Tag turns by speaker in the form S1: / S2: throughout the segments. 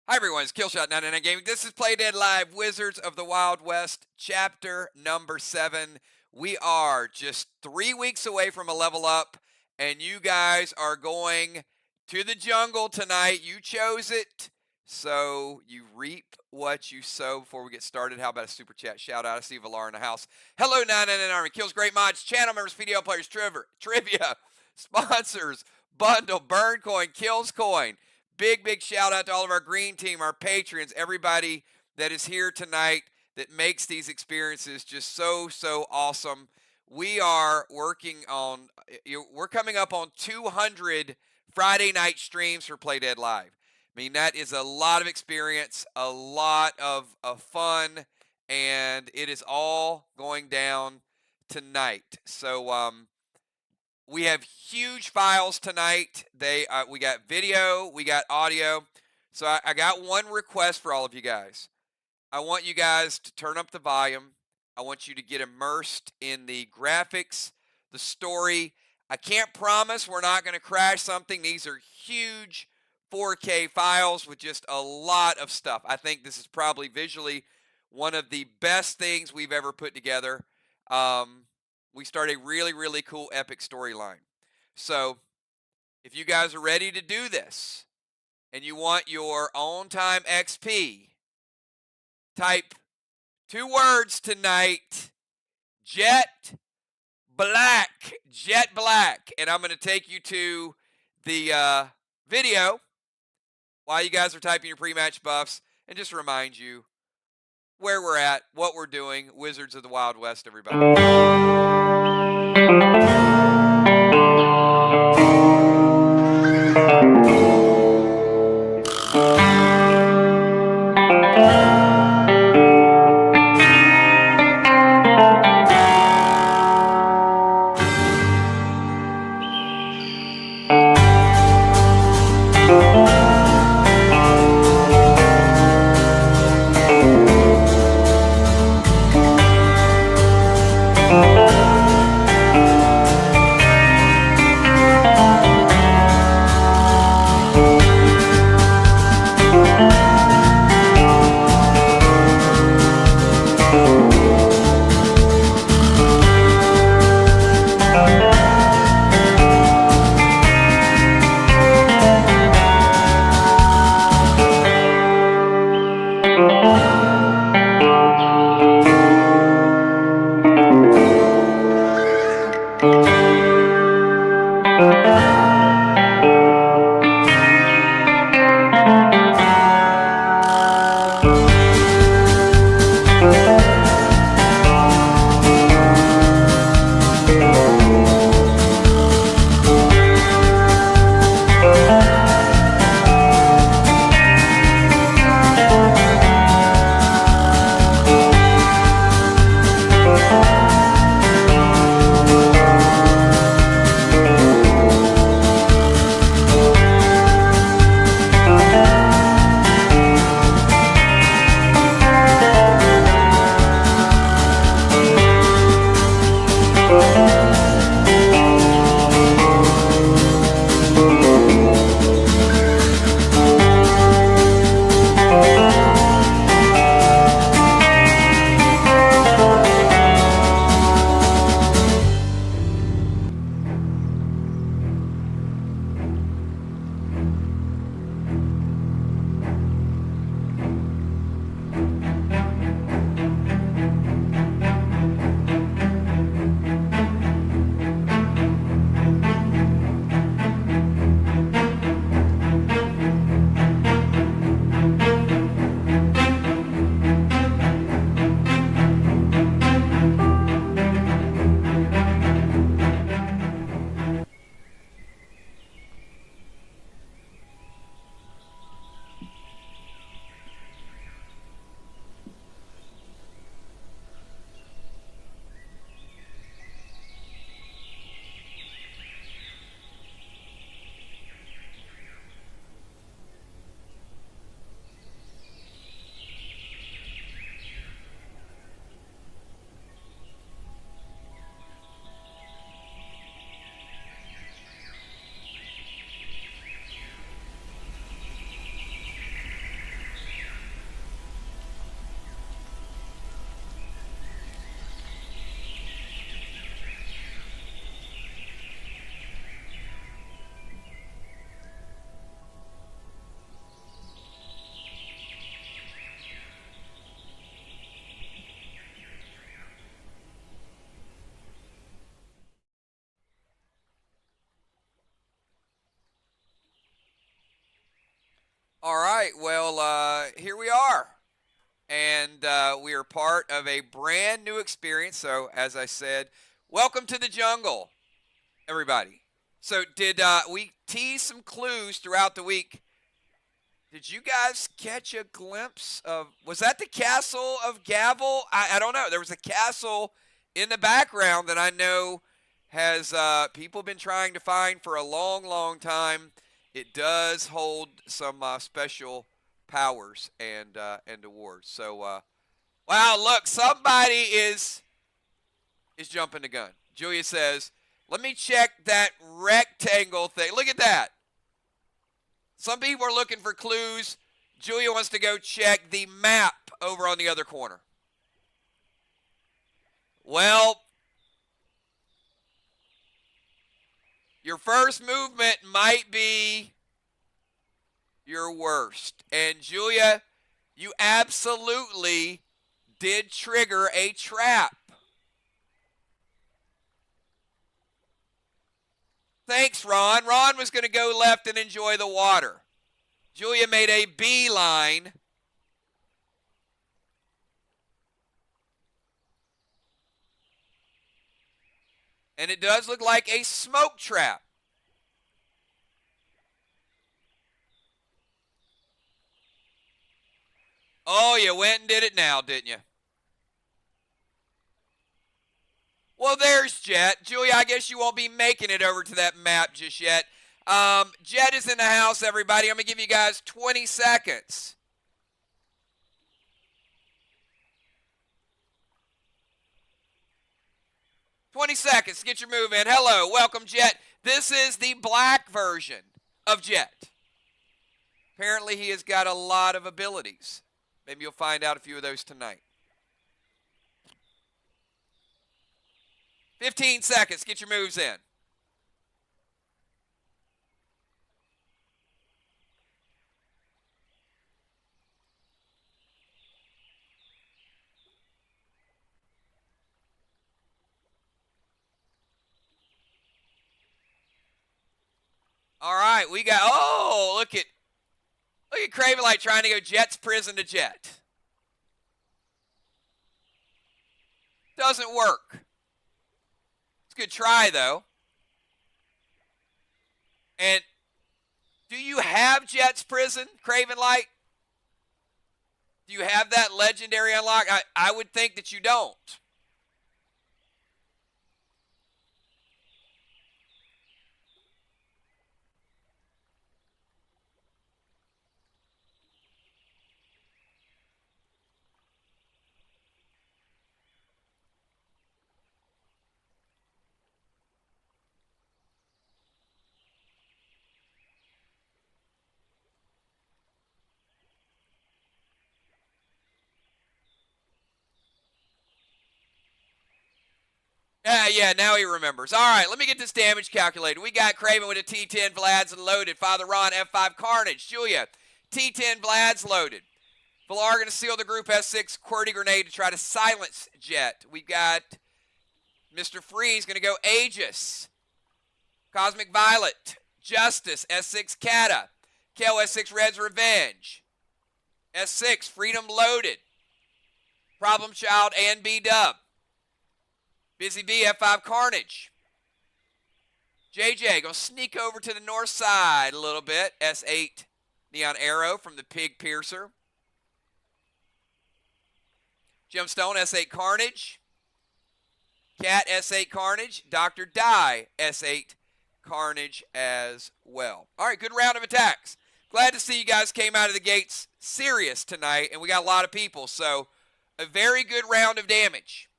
S1: Hi everyone, it's Killshot99 Gaming. This is Play Dead Live, Wizards of the Wild West, chapter number 7. We are just 3 weeks away from a level up, and you guys are going to the jungle tonight. You chose it, so you reap what you sow. Before we get started, how about a super chat shout out? I see Valar in the house. Hello, 99 Army. Kills Great Mods, channel members, PDL players, trivia, sponsors, bundle, burn coin, kills coin. Big shout out to all of our green team, our patrons, everybody that is here tonight that makes these experiences just so awesome. We are working on, we're coming up on 200 Friday night streams for Play Dead Live. I mean, that is a lot of experience, a lot of fun, and it is all going down tonight. So, we have huge files tonight. We got video, we got audio. So I got one request for all of you guys. I want you guys to turn up the volume. I want you to get immersed in the graphics, the story. I can't promise we're not going to crash something. These are huge 4K files with just a lot of stuff. I think this is probably visually one of the best things we've ever put together. We start a really cool epic storyline. So if you guys are ready to do this and you want your on time XP, type 2 words tonight, Jet Black, and I'm going to take you to the video while you guys are typing your pre-match buffs and just remind you where we're at, what we're doing. Wizards of the Wild West, everybody. All right, well, here we are. And we are part of a brand new experience. So, as I said, welcome to the jungle, everybody. So, did we tease some clues throughout the week? Did you guys catch a glimpse of, was that the castle of Gavel? I don't know. There was a castle in the background that I know has people been trying to find for a long, long time. It does hold some special powers and awards. So, wow, look, somebody is jumping the gun. Julia says, let me check that rectangle thing. Look at that. Some people are looking for clues. Julia wants to go check the map over on the other corner. Well, your first movement might be your worst. And Julia, you absolutely did trigger a trap. Thanks, Ron. Ron was going to go left and enjoy the water. Julia made a beeline. And it does look like a smoke trap. Oh, you went and did it now, didn't you? Well, there's Jet. Julia, I guess you won't be making it over to that map just yet. Jet is in the house, everybody. I'm going to give you guys 20 seconds. To get your move in. Hello, welcome, Jet. This is the black version of Jet. Apparently, he has got a lot of abilities. Maybe you'll find out a few of those tonight. 15 seconds. Get your moves in. All right, we got, oh, look at Cravenlight trying to go Jet's prison to Jet. Doesn't work. It's a good try, though. And do you have Jet's prison, Cravenlight? Do you have that legendary unlock? I would think that you don't. Yeah, now he remembers. All right, let me get this damage calculated. We got Craven with a T10, Vlad's loaded. Father Ron, F5 Carnage. Julia, T10, Vlad's loaded. Valar going to seal the group S6 QWERTY grenade to try to silence Jet. We've got Mr. Freeze going to go Aegis. Cosmic Violet. Justice, S6 Kata. Kel, S6 Red's Revenge. S6 Freedom loaded. Problem Child and B-Dub. Busy B, F5 Carnage. JJ, going to sneak over to the north side a little bit. S8 Neon Arrow from the Pig Piercer. Gemstone, S8 Carnage. Cat, S8 Carnage. Dr. Die, S8 Carnage as well. All right, good round of attacks. Glad to see you guys came out of the gates serious tonight, and we got a lot of people, so a very good round of damage.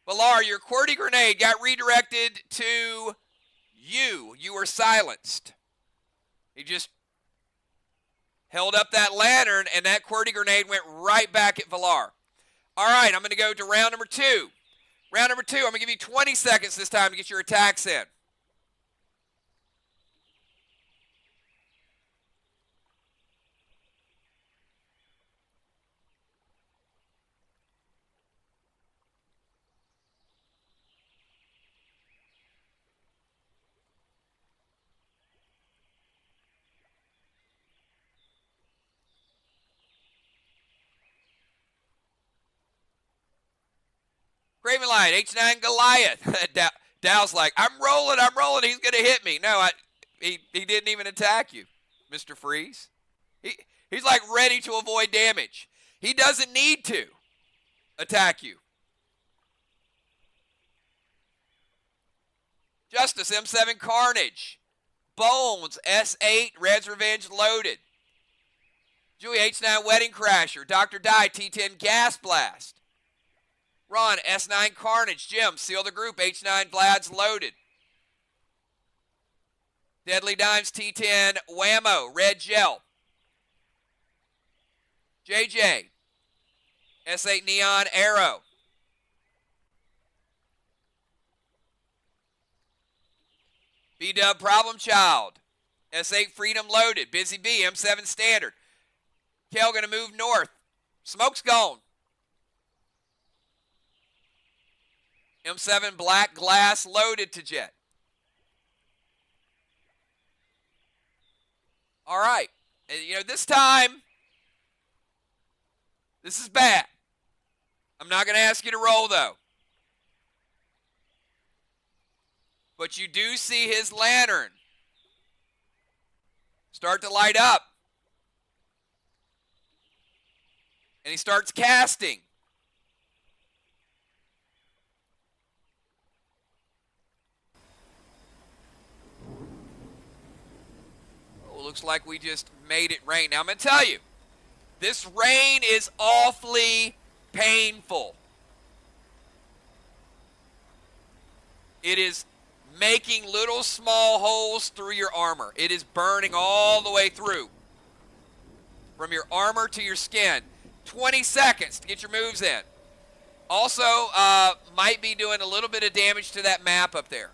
S1: Valar, your QWERTY grenade got redirected to you. You were silenced. He just held up that lantern, and that QWERTY grenade went right back at Valar. All right, I'm going to go to round number 2. Round number 2, I'm going to give you 20 seconds this time to get your attacks in. Craven Lion, H9 Goliath. Dow's like, I'm rolling, he's going to hit me. No, he didn't even attack you, Mr. Freeze. He's like ready to avoid damage. He doesn't need to attack you. Justice, M7 Carnage. Bones, S8, Red's Revenge loaded. Julie, H9 Wedding Crasher. Dr. Die, T10 Gas Blast. Ron, S9 Carnage. Jim, Seal the Group, H9 Vlad's loaded. Deadly Dimes, T10 Whammo, Red Gel. JJ, S8 Neon Arrow. B-Dub Problem Child. S8 Freedom loaded. Busy B, M7 Standard. Kel going to move north. Smoke's gone. M7 Black Glass loaded to Jet. All right. And, you know, this time, this is bad. I'm not going to ask you to roll, though. But you do see his lantern start to light up. And he starts casting. Oh, looks like we just made it rain. Now, I'm going to tell you, this rain is awfully painful. It is making little small holes through your armor. It is burning all the way through. From your armor to your skin. 20 seconds to get your moves in. Also, might be doing a little bit of damage to that map up there.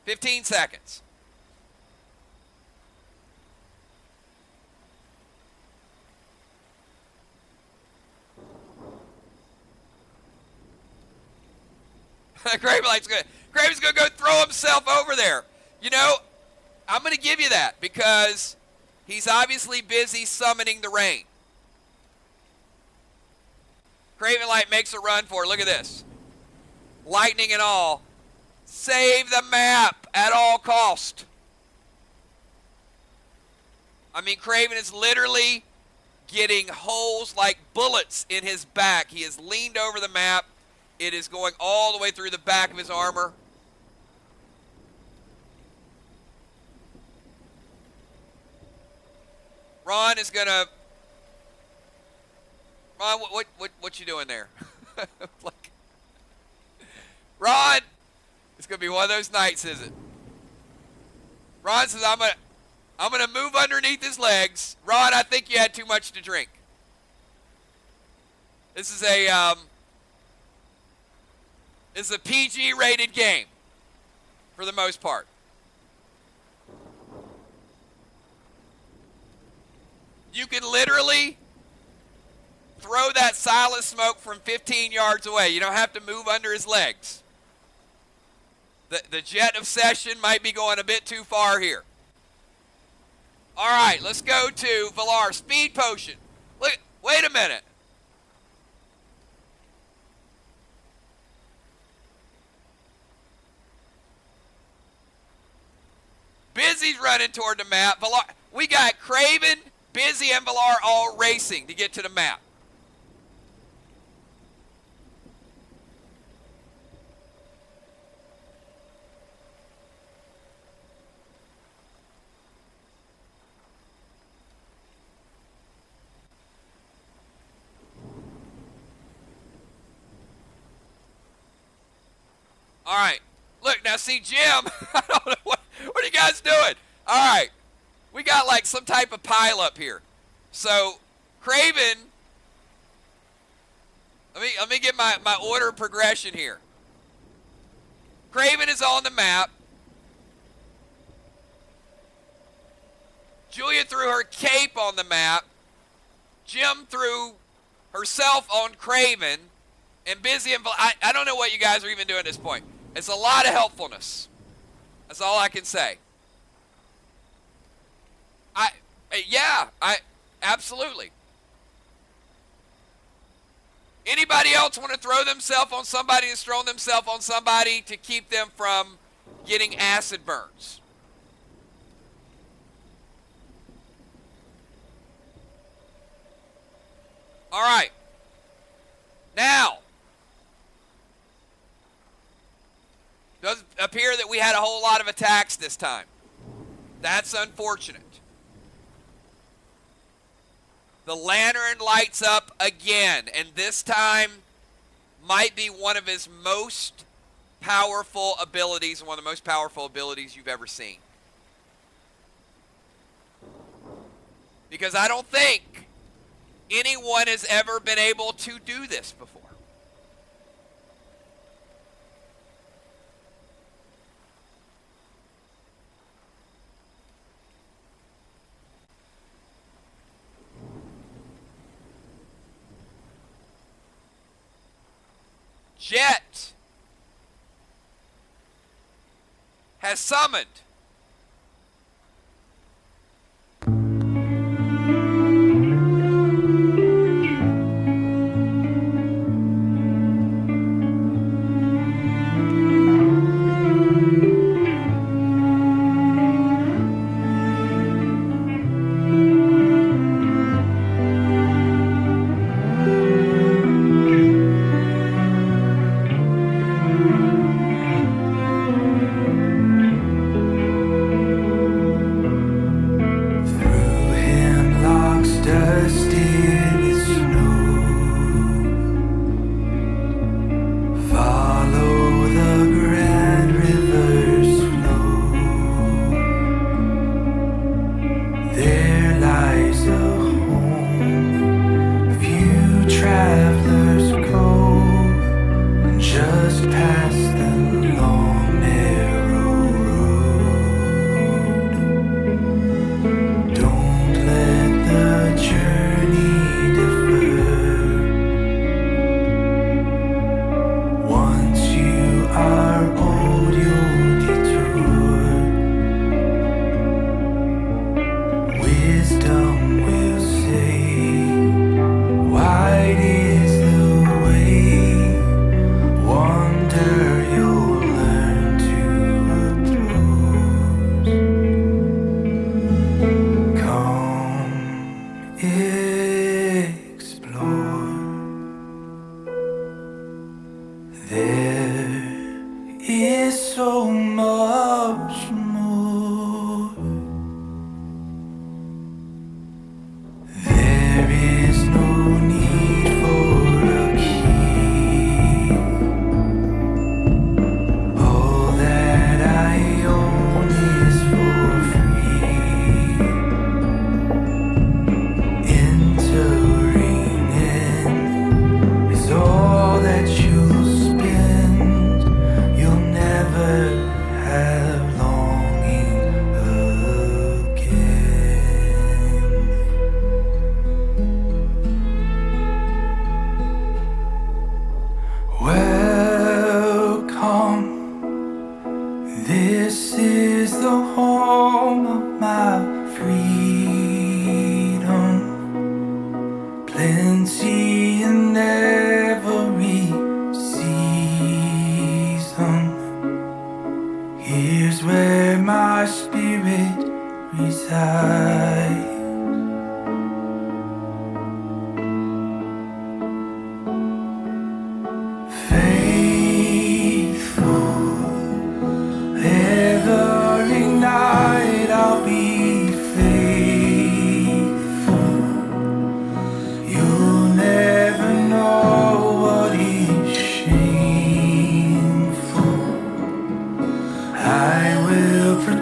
S1: $15 seconds. Graven's going to go throw himself over there. You know, I'm going to give you that because he's obviously busy summoning the rain. Cravenlight makes a run for it. Look at this. Lightning and all. Save the map at all cost. I mean, Craven is literally getting holes like bullets in his back. He has leaned over the map. It is going all the way through the back of his armor. Ron is gonna. Ron, what you doing there? Like, Ron, it's gonna be one of those nights, is it? Ron says, I'm gonna move underneath his legs. Ron, I think you had too much to drink. This is a PG rated game for the most part. You can literally throw that silent smoke from 15 yards away. You don't have to move under his legs. The Jet Obsession might be going a bit too far here. All right, let's go to Valar. Speed Potion. Look, wait a minute. Busy's running toward the map. Valar, we got Craven, Busy, and Valar all racing to get to the map. All right. Look, now see Jim. I don't know what are you guys doing? All right. We got like some type of pile up here. So, Craven, let me get my order of progression here. Craven is on the map. Julia threw her cape on the map. Jim threw herself on Craven. and busy, and I don't know what you guys are even doing at this point. It's a lot of helpfulness. That's all I can say. Absolutely. Anybody else want to throw themselves on somebody that's thrown themselves on somebody to keep them from getting acid burns? All right. Now, does appear that we had a whole lot of attacks this time. That's unfortunate. The lantern lights up again, and this time might be one of his most powerful abilities, one of the most powerful abilities you've ever seen. Because I don't think anyone has ever been able to do this before. Jet has summoned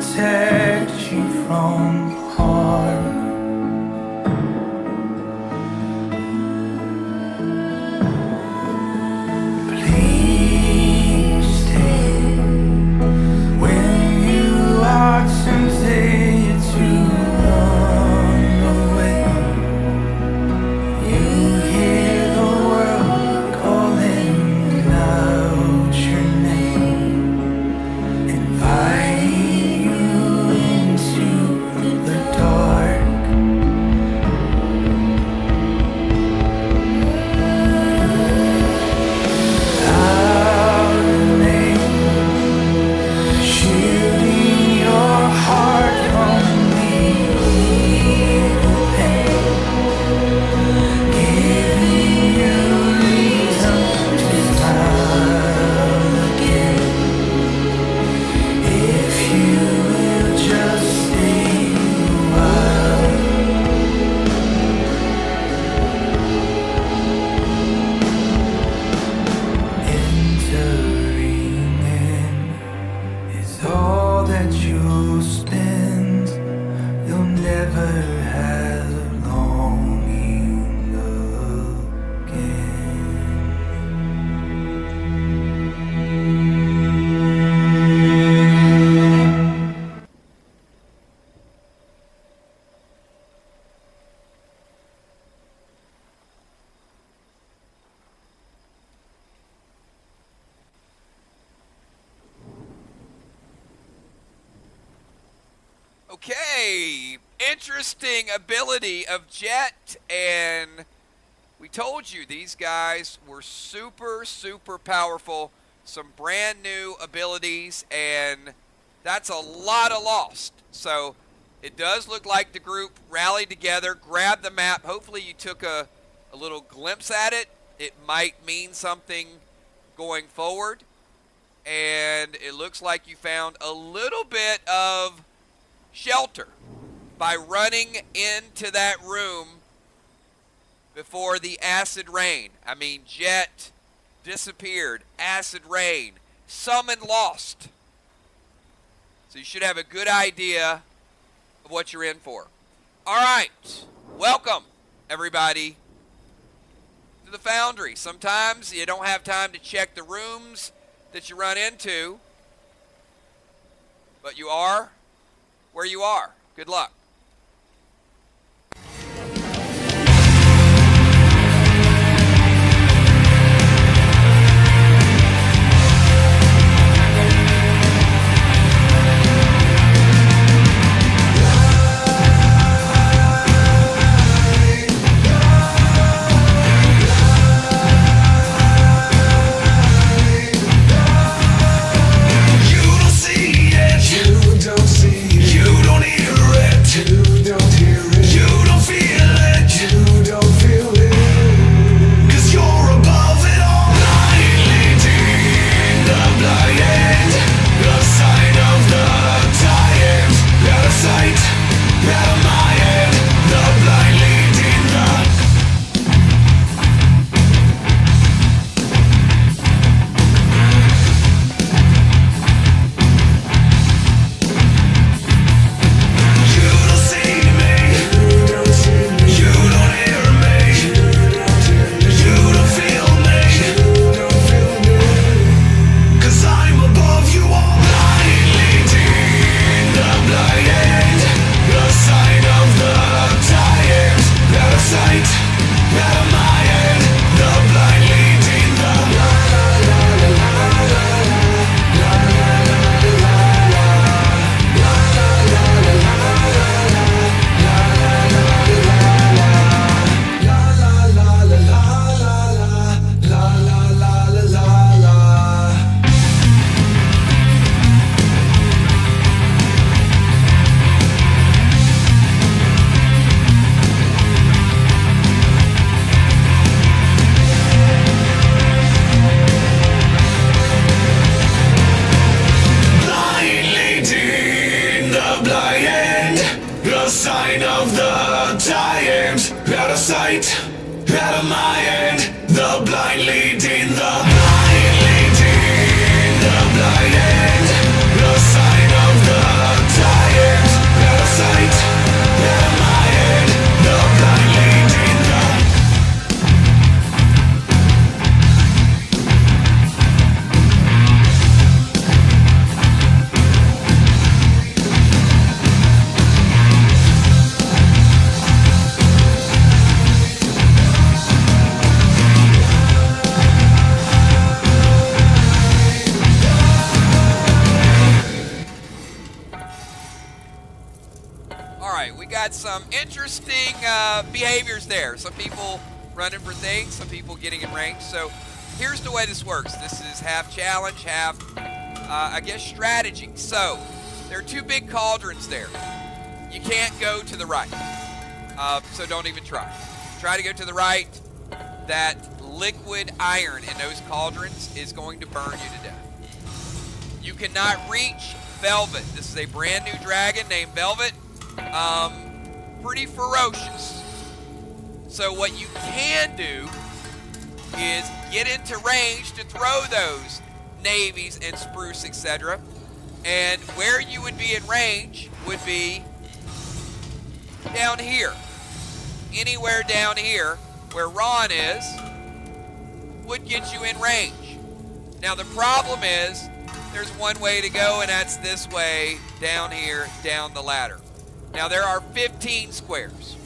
S2: protect you from harm.
S1: Okay, interesting ability of Jet, and we told you these guys were super, super powerful. Some brand new abilities, and that's a lot of lost. So it does look like the group rallied together, grabbed the map. Hopefully you took a little glimpse at it. It might mean something going forward. And it looks like you found a little bit of shelter by running into that room before the acid rain. I mean, Jet disappeared, acid rain, summon lost. So you should have a good idea of what you're in for. All right, welcome everybody to the Foundry. Sometimes you don't have time to check the rooms that you run into, but you are where you are. Good luck.
S2: sign of the times, out of sight, out of my hand, the blind leading the blind leading the blind hand, the sign of the times, out of sight, out of my hand, the blind leading the
S1: got some interesting behaviors there. Some people running for things, some people getting in range. So here's the way this works. This is half challenge, half, I guess, strategy. So there are two big cauldrons there. You can't go to the right, so don't even try. Try to go to the right. That liquid iron in those cauldrons is going to burn you to death. You cannot reach Velvet. This is a brand new dragon named Velvet. Pretty ferocious. So what you can do is get into range to throw those navies and spruce, etc. And where you would be in range would be down here. Anywhere down here where Ron is would get you in range. Now the problem is there's one way to go, and that's this way, down here, down the ladder. Now there are 15 squares.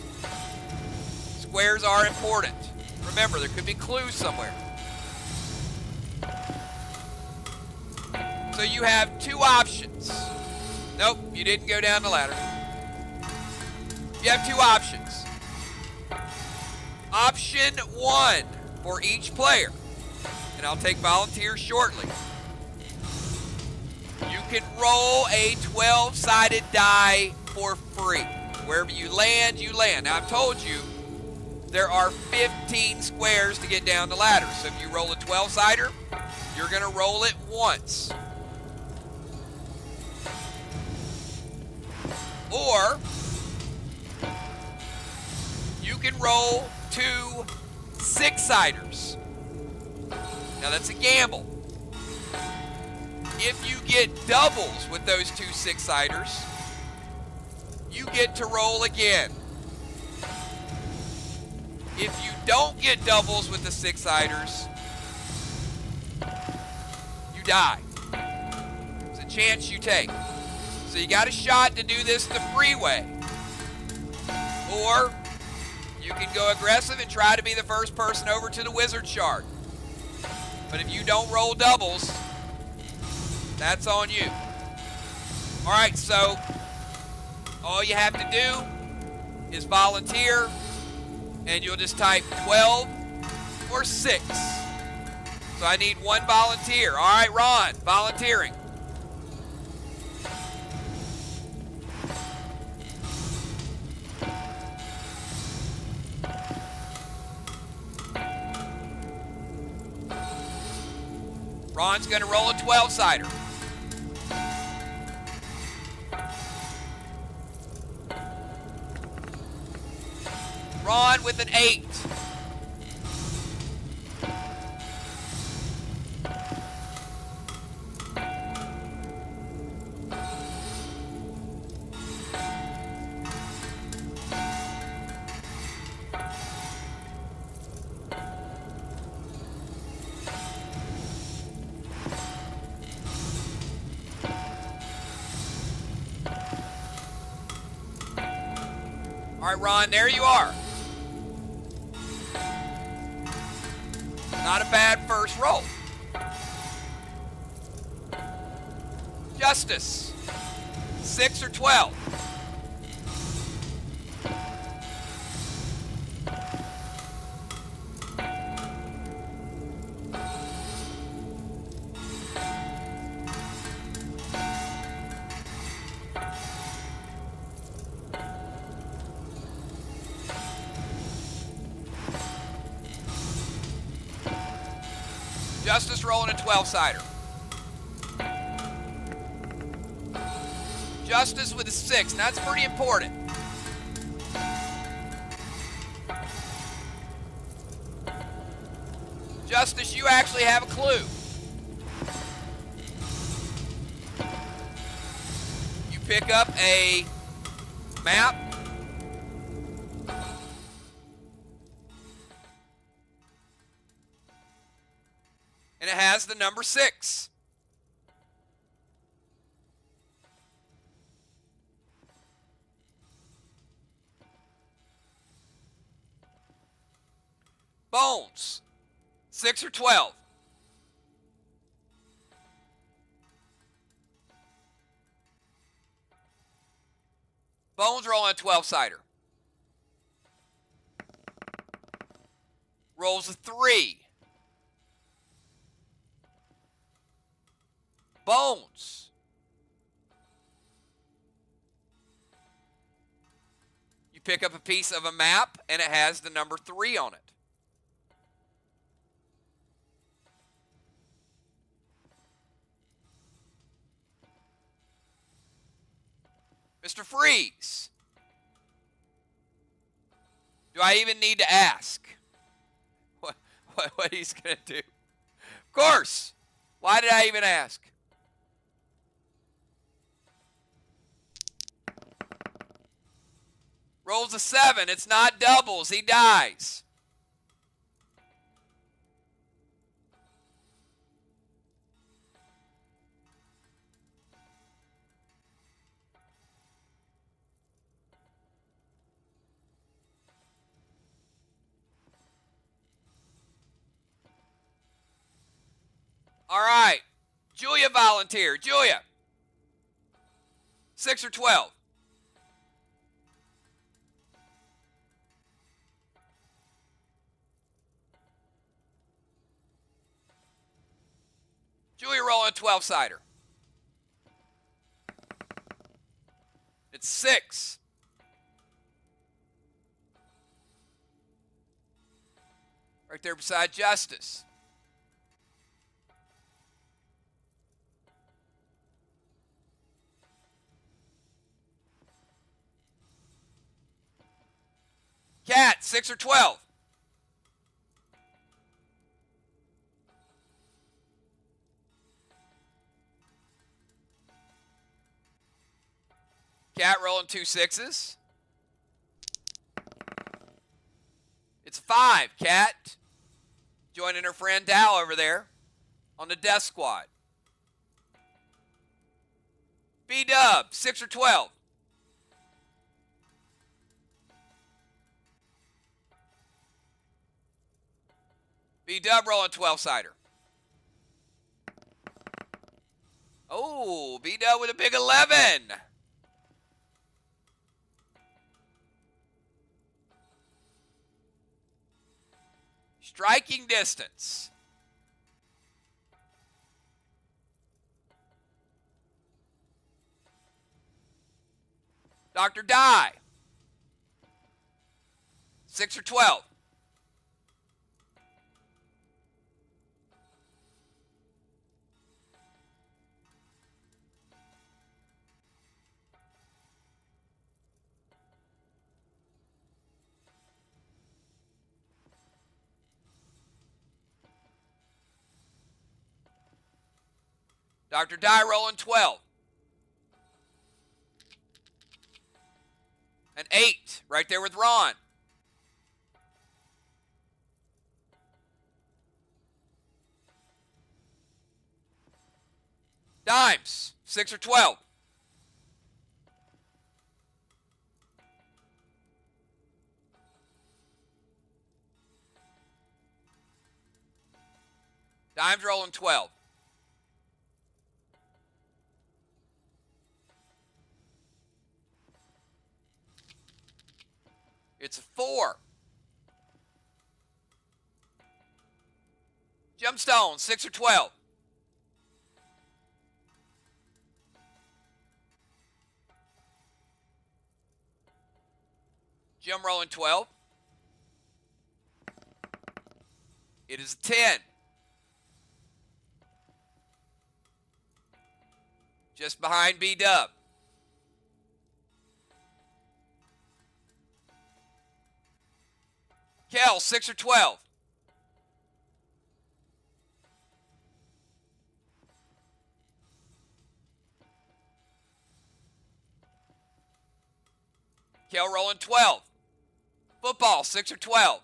S1: Squares are important. Remember, there could be clues somewhere. So you have two options. Nope, you didn't go down the ladder. You have two options. Option 1 for each player, and I'll take volunteers shortly. You can roll a 12-sided die for free. Wherever you land, you land. Now, I've told you there are 15 squares to get down the ladder. So if you roll a 12-sider, you're going to roll it once. Or you can roll 2 6-siders. Now, that's a gamble. If you get doubles with those 2 6-siders, you get to roll again. If you don't get doubles with the 6-siders, you die. It's a chance you take. So you got a shot to do this the free way. Or you can go aggressive and try to be the first person over to the wizard shard. But if you don't roll doubles, that's on you. All right, so all you have to do is volunteer, and you'll just type 12 or 6. So I need one volunteer. All right, Ron, volunteering. Ron's going to roll a 12-sider. Ron with an 8. All right, Ron, there you are. Not a bad first roll. Justice, 6 or 12. Justice rolling a 12-sider. Justice with a 6. Now, that's pretty important. Justice, you actually have a clue. You pick up a map. And it has the number 6. Bones, 6 or 12. Bones rolling a 12-sider. Rolls a 3. Bones. You pick up a piece of a map, and it has the number 3 on it. Mr. Freeze. Do I even need to ask what he's going to do? Of course. Why did I even ask? Rolls a 7. It's not doubles. He dies. All right. Julia volunteer. Julia. 6 or 12. rolling 12-sider. It's 6. Right there beside Justice. Cat, 6 or 12. Cat rolling 2 6s. It's 5, Cat. Joining her friend Dow over there on the death squad. B-Dub, 6 or 12. B-Dub rolling 12-sider. Oh, B-Dub with a big 11. Striking distance. Dr. Die. 6 or 12. Dr. Die rolling 12. An 8 right there with Ron. Dimes, 6 or 12. Dimes rolling 12. It's a 4. Gemstone, 6 or 12. Gem rolling 12. It is a 10. Just behind B-Dub. Kel, 6 or 12. Kel rolling 12. Football, 6 or 12.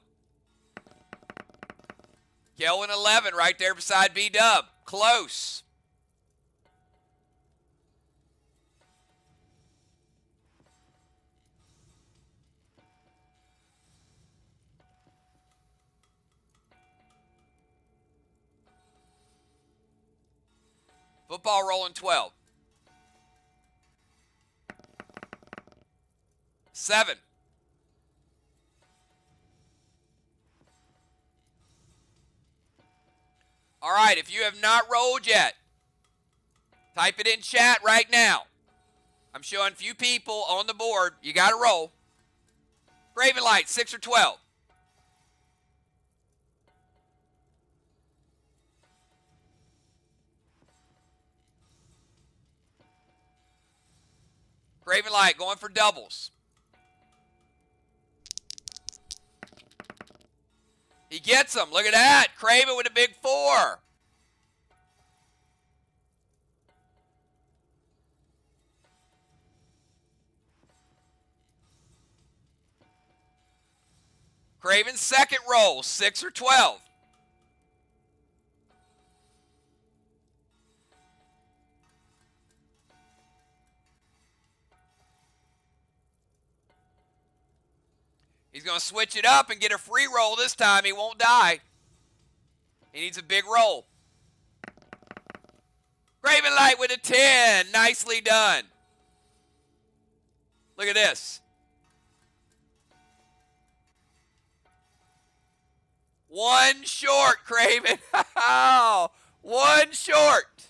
S1: Kel in 11 right there beside B-Dub. Close. Football rolling 12. 7. All right, if you have not rolled yet, type it in chat right now. I'm showing a few people on the board. You got to roll. Gravenlight, 6 or 12. Gravenlight going for doubles. He gets them. Look at that. Craven with a big 4. Craven's second roll, 6 or 12. He's going to switch it up and get a free roll this time. He won't die. He needs a big roll. Gravenlight with a 10. Nicely done. Look at this. One short, Craven. One short.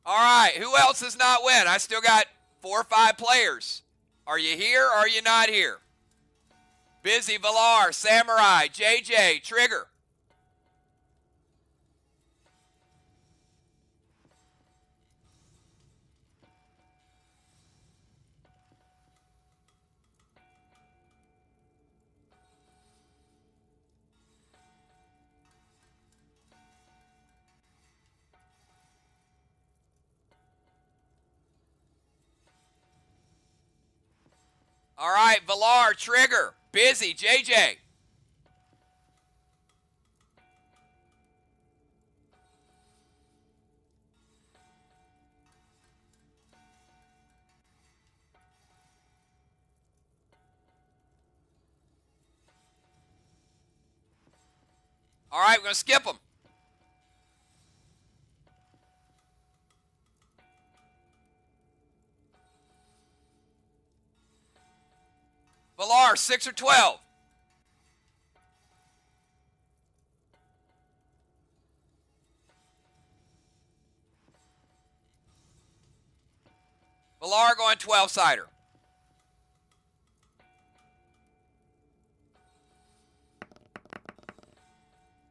S1: All right, who else does not win? I still got 4 or 5 players. Are you here or are you not here? Busy, Valar, Samurai, JJ, Trigger. All right, Valar, Trigger, Busy, JJ. All right, we're going to skip them. Valar, 6 or 12. Valar going 12-sider.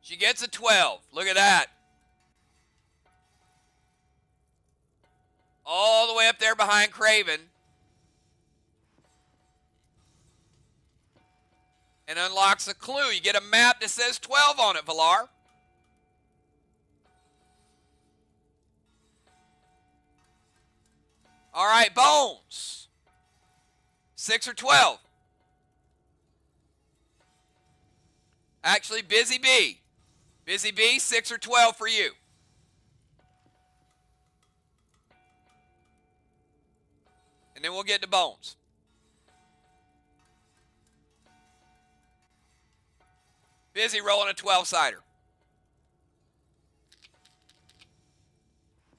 S1: She gets a 12. Look at that. All the way up there behind Craven. And unlocks a clue. You get a map that says 12 on it, Valar. All right, Bones. 6 or 12. Actually, Busy B. Busy B, 6 or 12 for you. And then we'll get to Bones. Busy rolling a 12-sider.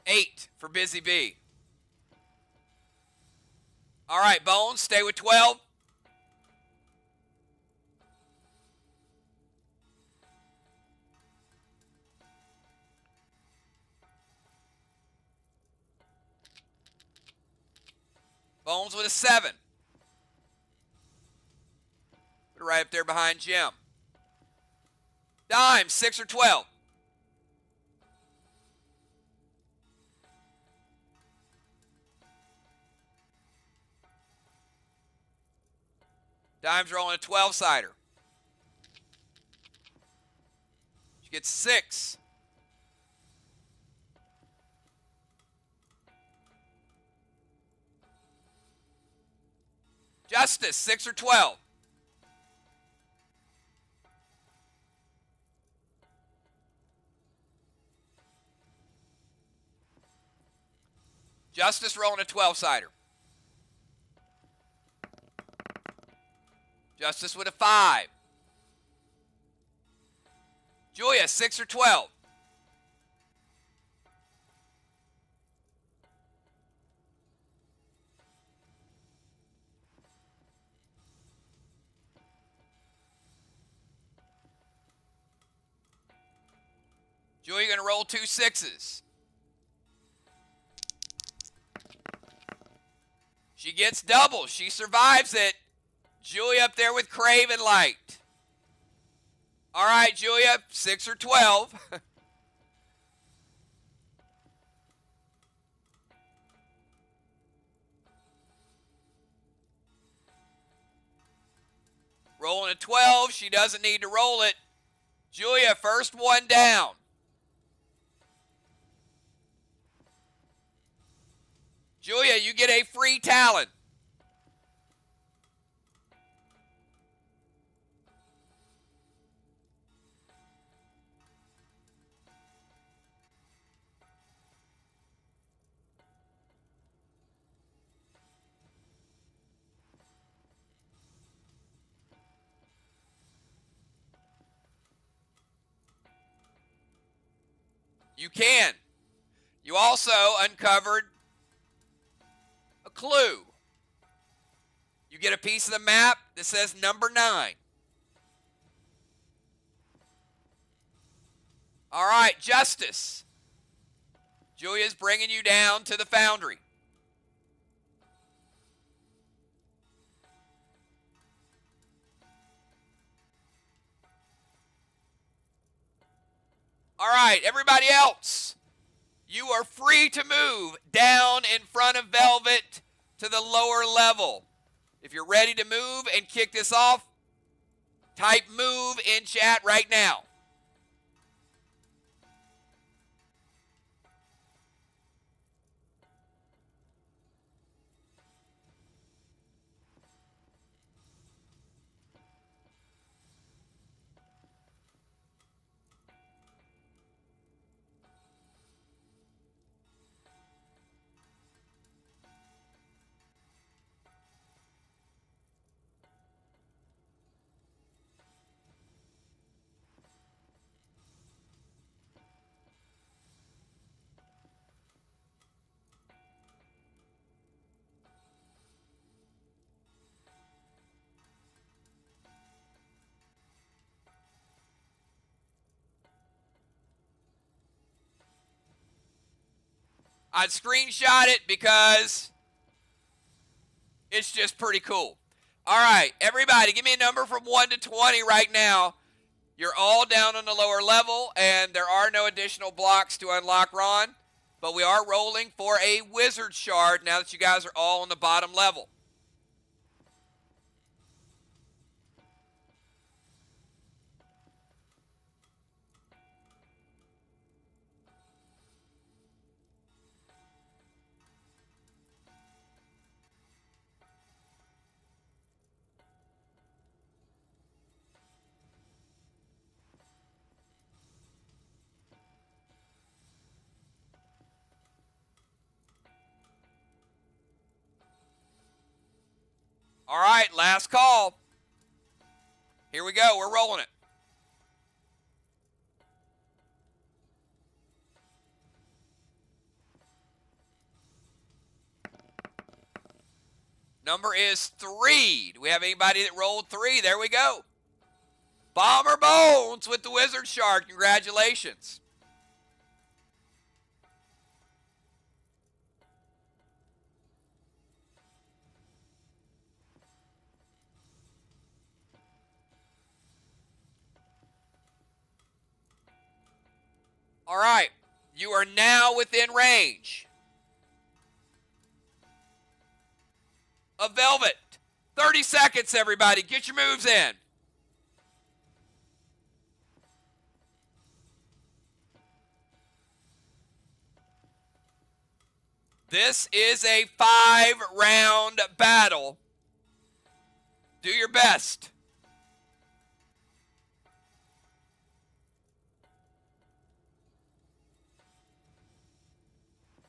S1: 8 for Busy B. All right, Bones, stay with 12. Bones with a 7. Put it right up there behind Jim. Dime, 6 or 12. Dime's rolling a 12-sider. She gets 6. Justice, 6 or 12. Justice rolling a 12-sider. Justice with a 5. Julia, 6 or 12. Julia going to roll 2 6s. She gets double. She survives it. Julia up there with Craven Light. All right, Julia, 6 or 12. Rolling a 12. She doesn't need to roll it. Julia, first one down. Julia, you get a free Talon. You can. You also uncovered a clue. You get a piece of the map that says number 9. All right, Justice. Julia's bringing you down to the foundry. All right, everybody else, you are free to move down in front of Velvet to the lower level. If you're ready to move and kick this off, type move in chat right now. I'd screenshot it because it's just pretty cool. All right, everybody, give me a number from 1 to 20 right now. You're all down on the lower level, and there are no additional blocks to unlock, Ron. But we are rolling for a wizard shard now that you guys are all on the bottom level. All right, last call. Here we go. We're rolling it. Number is 3. Do we have anybody that rolled 3? There we go. Bomber Bones with the wizard shard. Congratulations. All right, you are now within range of Velvet. 30 seconds, everybody. Get your moves in. This is a 5-round battle. Do your best.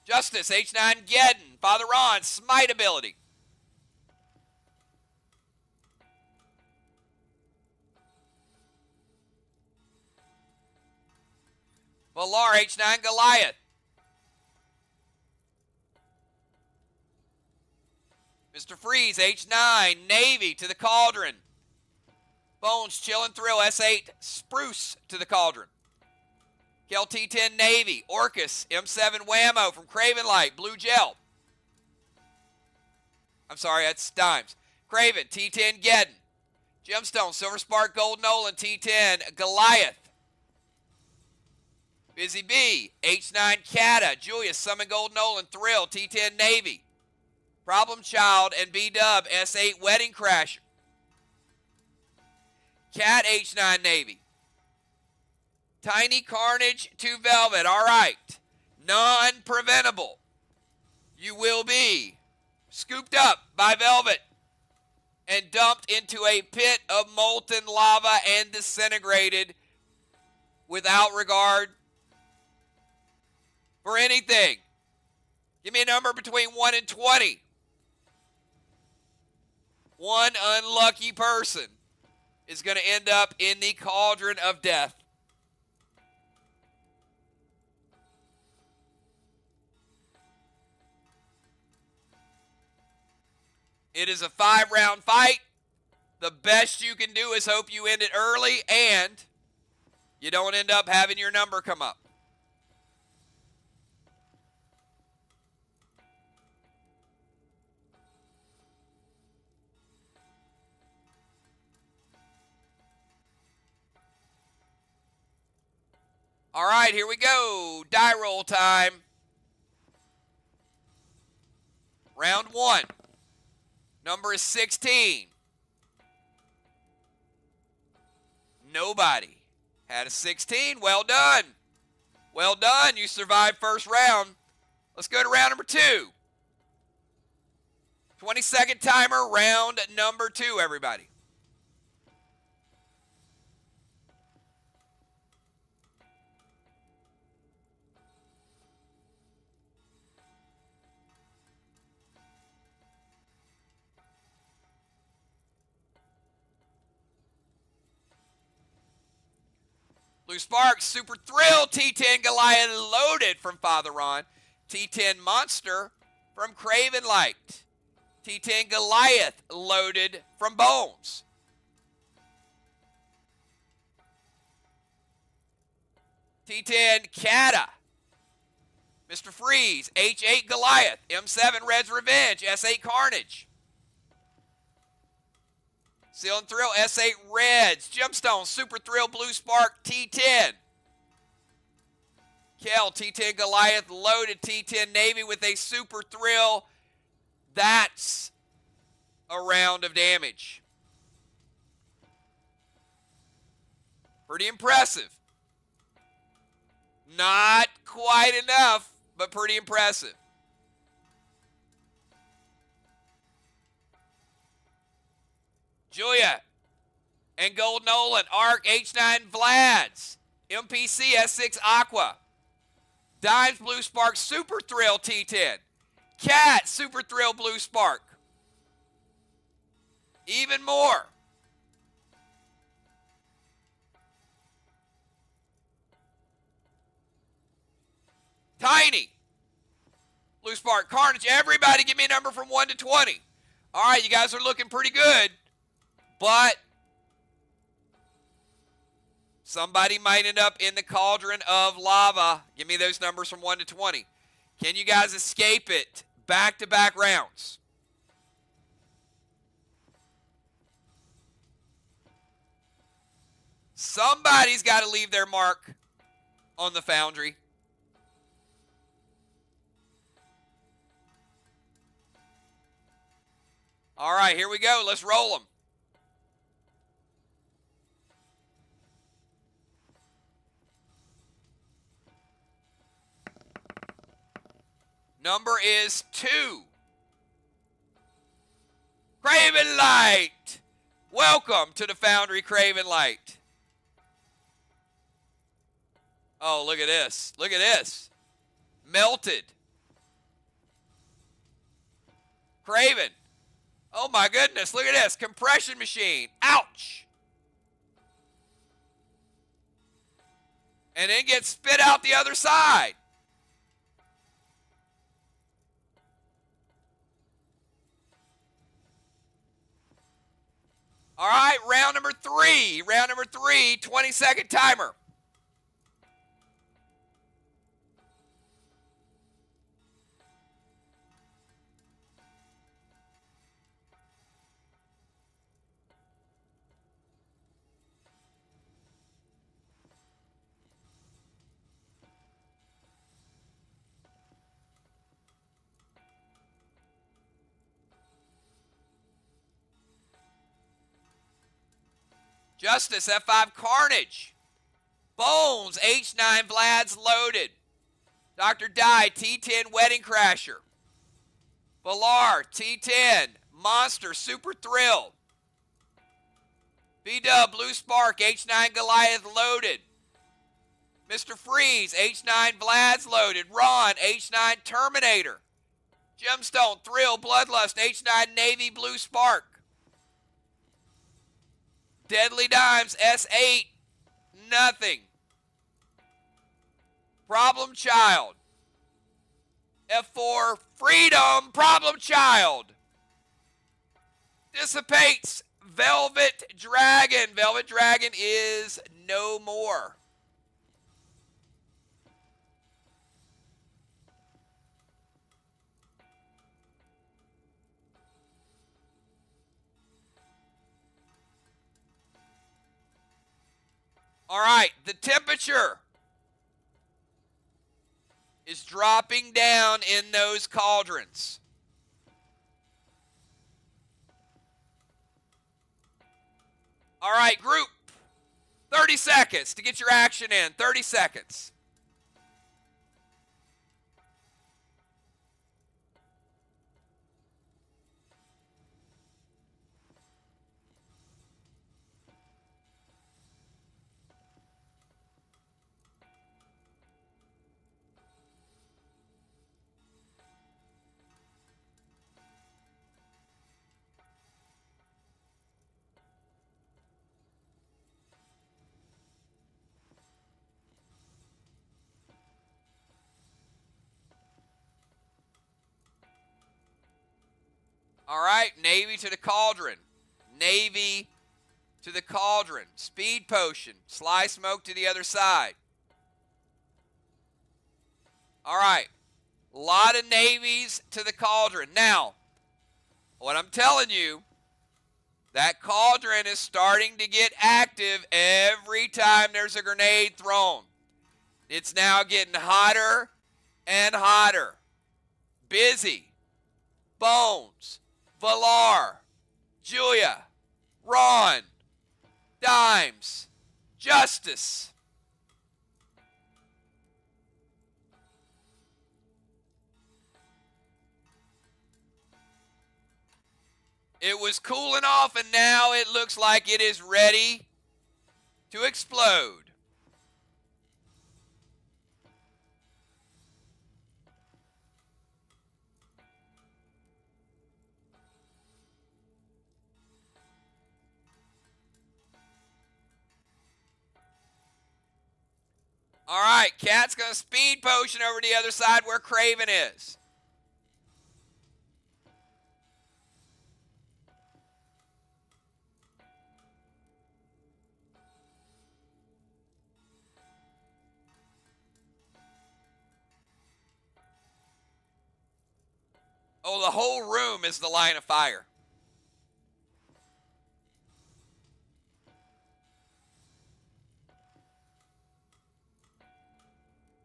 S1: Justice, H9 Geddon, Father Ron, Smite ability. Valar, H9 Goliath. Mr. Freeze, H9, Navy to the Cauldron. Bones, Chill and Thrill, S8, Spruce to the Cauldron. Kel T10 Navy, Orcus, M7 Whammo from Craven Light, Blue Gel. I'm sorry, that's Dimes. Craven, T10 Geddon. Gemstone, Silver Spark, Gold Nolan, T10 Goliath. Busy B, H9 Kata, Julius, Summon Gold Nolan, Thrill, T10 Navy. Problem Child and B-Dub, S8 Wedding Crasher. Cat, H9 Navy. Tiny Carnage to Velvet. All right. Non-preventable. You will be scooped up by Velvet and dumped into a pit of molten lava and disintegrated without regard for anything. Give me a number between 1 and 20. One unlucky person is going to end up in the cauldron of death. It is a 5-round fight. The best you can do is hope you end it early and you don't end up having your number come up. All right, here we go. Die roll time. Round 1. Number is 16. Nobody had a 16. Well done. Well done. You survived first round. Let's go to round number 2. 20-second timer, round number 2, everybody. Blue Sparks, Super Thrill, T10 Goliath loaded from Father Ron. T10 Monster from Craven Light. T10 Goliath loaded from Bones. T10 Kata. Mr. Freeze, H8 Goliath, M7 Red's Revenge, S8 Carnage. Seal and Thrill, S8 Reds, Gemstone, Super Thrill, Blue Spark, T10. Kel, T10 Goliath, loaded T10 Navy with a Super Thrill. That's a round of damage. Pretty impressive. Not quite enough, but pretty impressive. Julia and Gold Nolan, Arc, H9 Vlads, MPC, S6 Aqua, Dimes, Blue Spark, Super Thrill, T10, Cat, Super Thrill, Blue Spark. Even more. Tiny, Blue Spark, Carnage. Everybody give me a number from 1 to 20. All right, you guys are looking pretty good, but somebody might end up in the cauldron of lava. Give me those numbers from 1 to 20. Can you guys escape it? Back-to-back rounds. Somebody's got to leave their mark on the foundry. All right, here we go. Let's roll them. Number is 2. Craven Light. Welcome to the Foundry, Craven Light. Oh, look at this. Look at this. Melted. Craven. Oh my goodness, look at this. Compression machine. Ouch. And then gets spit out the other side. All right, round number 3. Round number 3, 20-second timer. Justice, F5 Carnage. Bones, H9 Vlad's loaded. Dr. Die, T10 Wedding Crasher. Valar, T10 Monster Super Thrill. B-Dub, Blue Spark, H9 Goliath loaded. Mr. Freeze, H9 Vlad's loaded. Ron, H9 Terminator. Gemstone, Thrill, Bloodlust, H9 Navy Blue Spark. Deadly Dimes, S8, nothing. Problem Child. F4, Freedom, Problem Child. Dissipates, Velvet Dragon. Velvet Dragon is no more. All right, the temperature is dropping down in those cauldrons. All right, group. 30 seconds to get your action in. 30 seconds. All right, Navy to the cauldron. Navy to the cauldron. Speed potion. Sly smoke to the other side. All right. A lot of navies to the cauldron. Now, what I'm telling you, that cauldron is starting to get active every time there's a grenade thrown. It's now getting hotter and hotter. Busy. Bones. Valar. Julia. Ron. Dimes. Justice. It was cooling off, and now it looks like it is ready to explode. All right, Cat's going to speed potion over to the other side where Craven is. Oh, the whole room is the line of fire.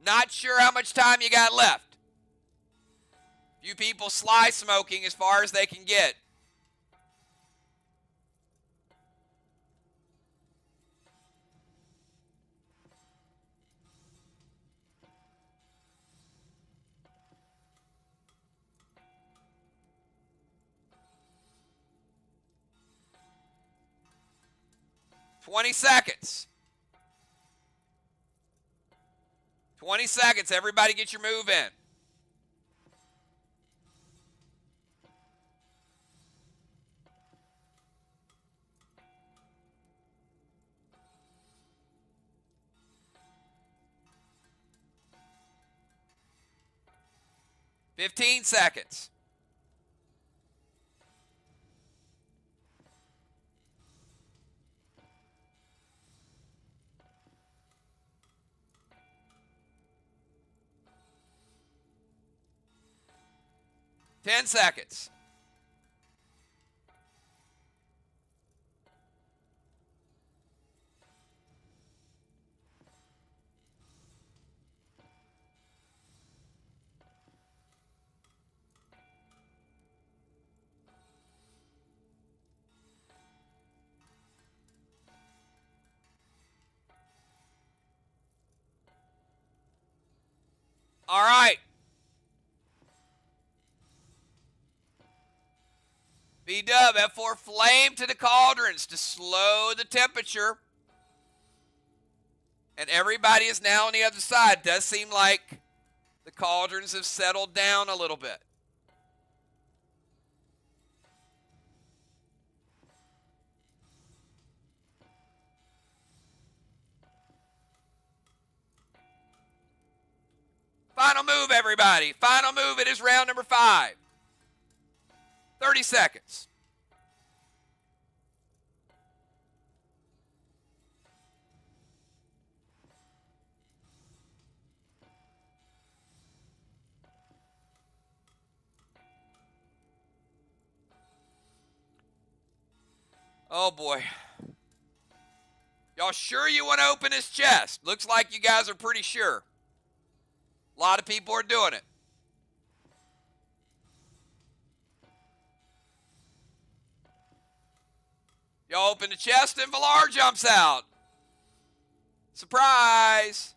S1: Not sure how much time you got left. Few people sly smoking as far as they can get. $20 seconds. 20 seconds. Everybody get your move in. $15 seconds. $10 seconds. All right. B-Dub, F4 flame to the cauldrons to slow the temperature. And everybody is now on the other side. Does seem like the cauldrons have settled down a little bit. Final move, everybody. Final move. It is round number 5. 30 seconds. Oh, boy. Y'all sure you want to open this chest? Looks like you guys are pretty sure. A lot of people are doing it. You open the chest and Valar jumps out. Surprise!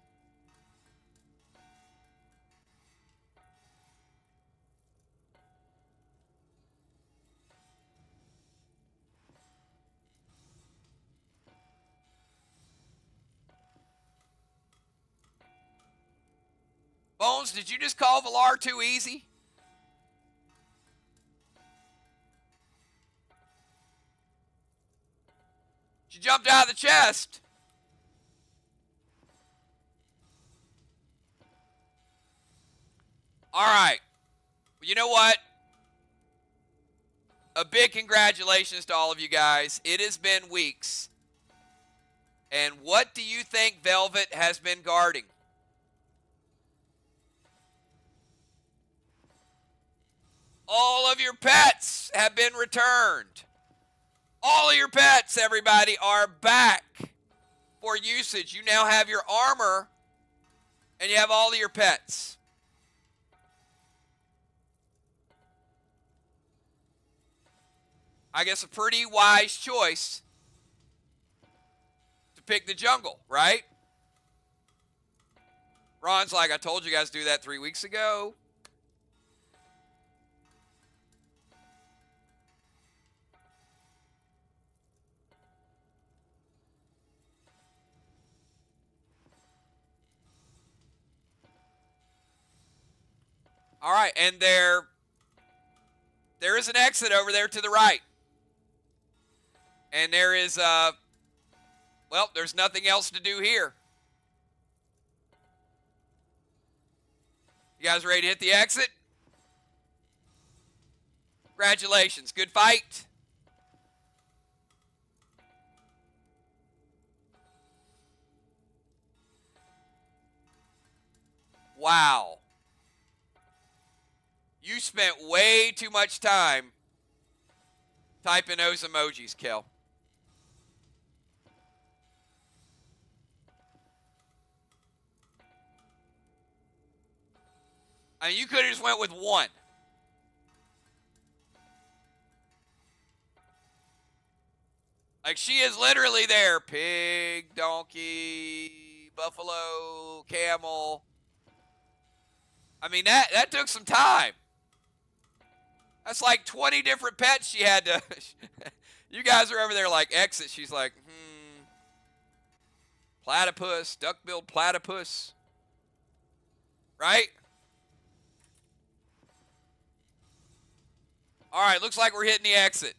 S1: Bones, did you just call Valar too easy? She jumped out of the chest. All right. Well, you know what? A big congratulations to all of you guys. It has been weeks. And what do you think Velvet has been guarding? All of your pets have been returned. All of your pets, everybody, are back for usage. You now have your armor and you have all of your pets. I guess a pretty wise choice to pick the jungle, right? Ron's like, I told you guys to do that 3 weeks ago. All right, and there is an exit over there to the right. And there is, well, there's nothing else to do here. You guys ready to hit the exit? Congratulations. Good fight. Wow. You spent way too much time typing those emojis, Kel. I mean, you could have just went with one. Like, she is literally there. Pig, donkey, buffalo, camel. I mean, that took some time. That's like 20 different pets she had to. You guys are over there like exit. She's like, platypus, duck-billed platypus. Right? All right, looks like we're hitting the exit.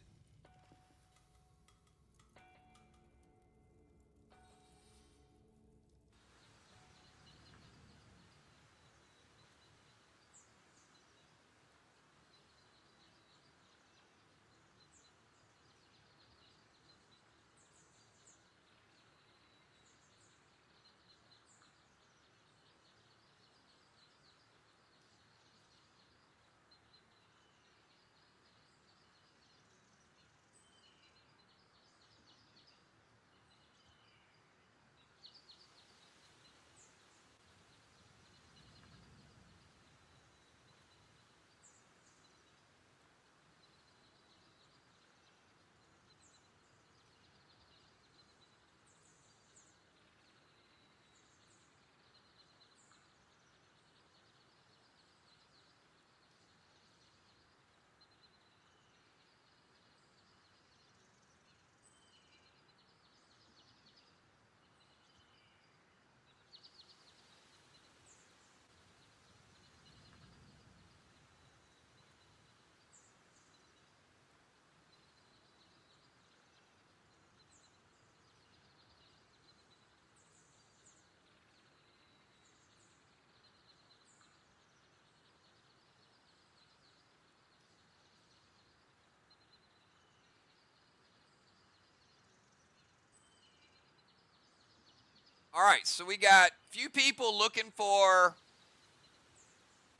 S1: All right, so we got a few people looking for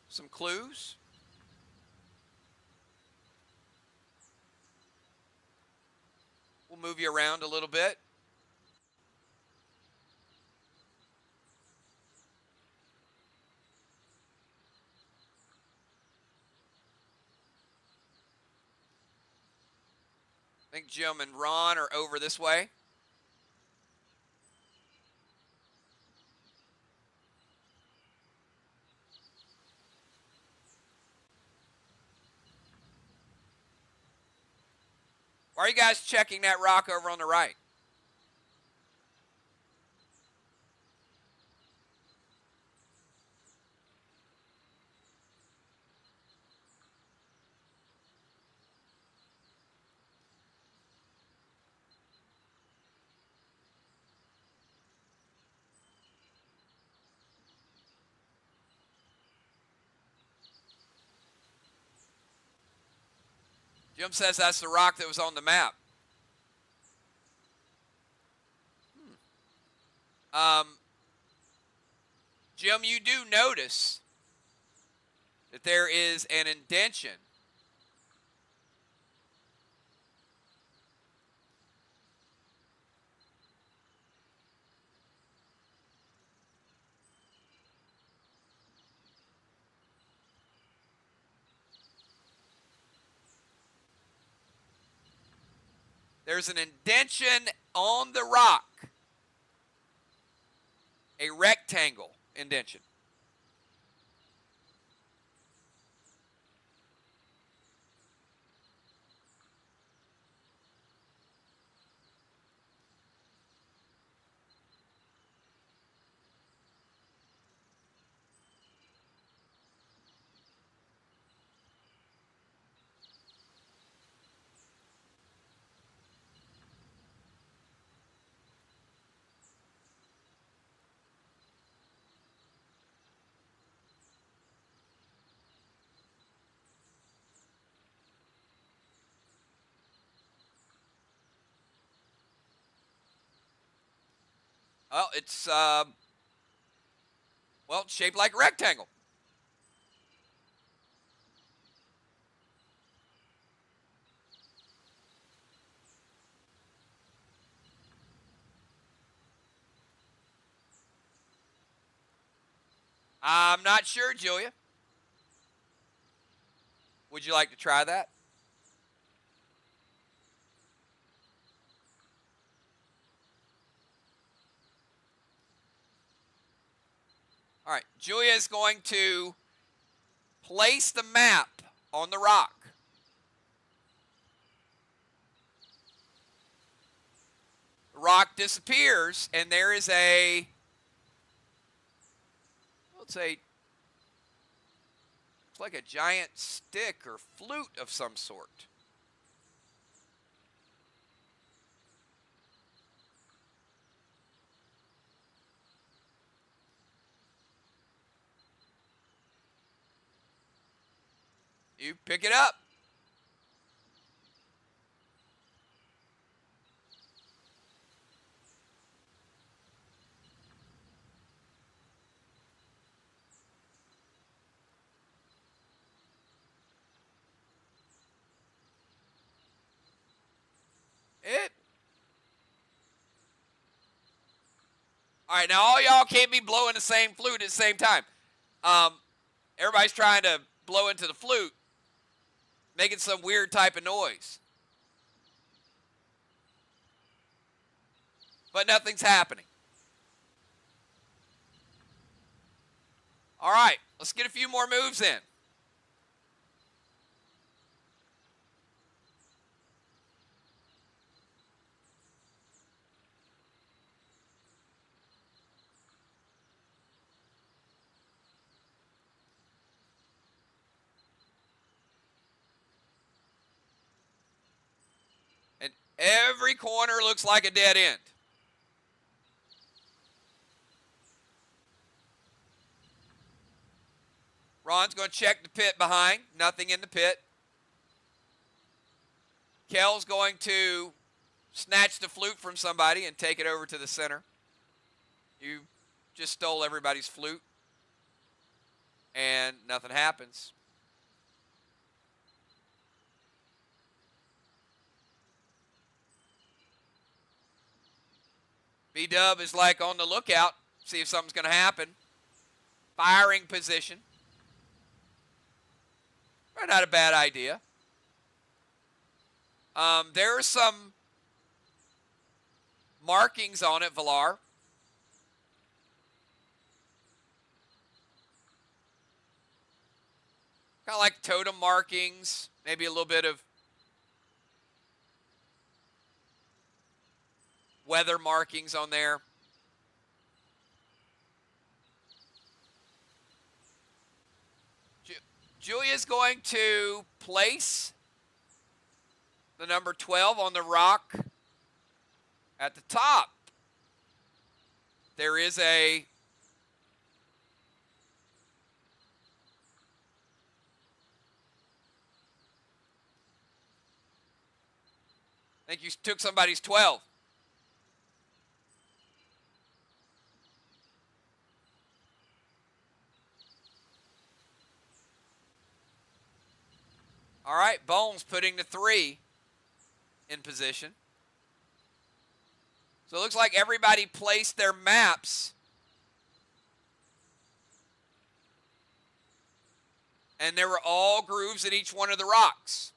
S1: some clues. We'll move you around a little bit. think Jim and Ron are over this way. Why are you guys checking that rock over on the right? Jim says that's the rock that was on the map. Jim, you do notice that there is an indention There's an indention on the rock, a rectangle indention. Well, it's shaped like a rectangle. I'm not sure, Julia. Would you like to try that? All right, Julia is going to place the map on the rock. The rock disappears, and there is a, let's say, it's like a giant stick or flute of some sort. You pick it up. All right, now all y'all can't be blowing the same flute at the same time. Everybody's trying to blow into the flute, making some weird type of noise. But nothing's happening. All right, let's get a few more moves in. And every corner looks like a dead end. Ron's going to check the pit behind. Nothing in the pit. Kel's going to snatch the flute from somebody and take it over to the center. You just stole everybody's flute. And nothing happens. B-Dub is like on the lookout, see if something's going to happen. Firing position. Not a bad idea. There are some markings on it, Villar. Kind of like totem markings, maybe a little bit of weather markings on there. Julia's going to place the number 12 on the rock at the top. There is a I think you took somebody's 12. All right, Bones putting the 3 in position. So it looks like everybody placed their maps. And there were all grooves in each one of the rocks.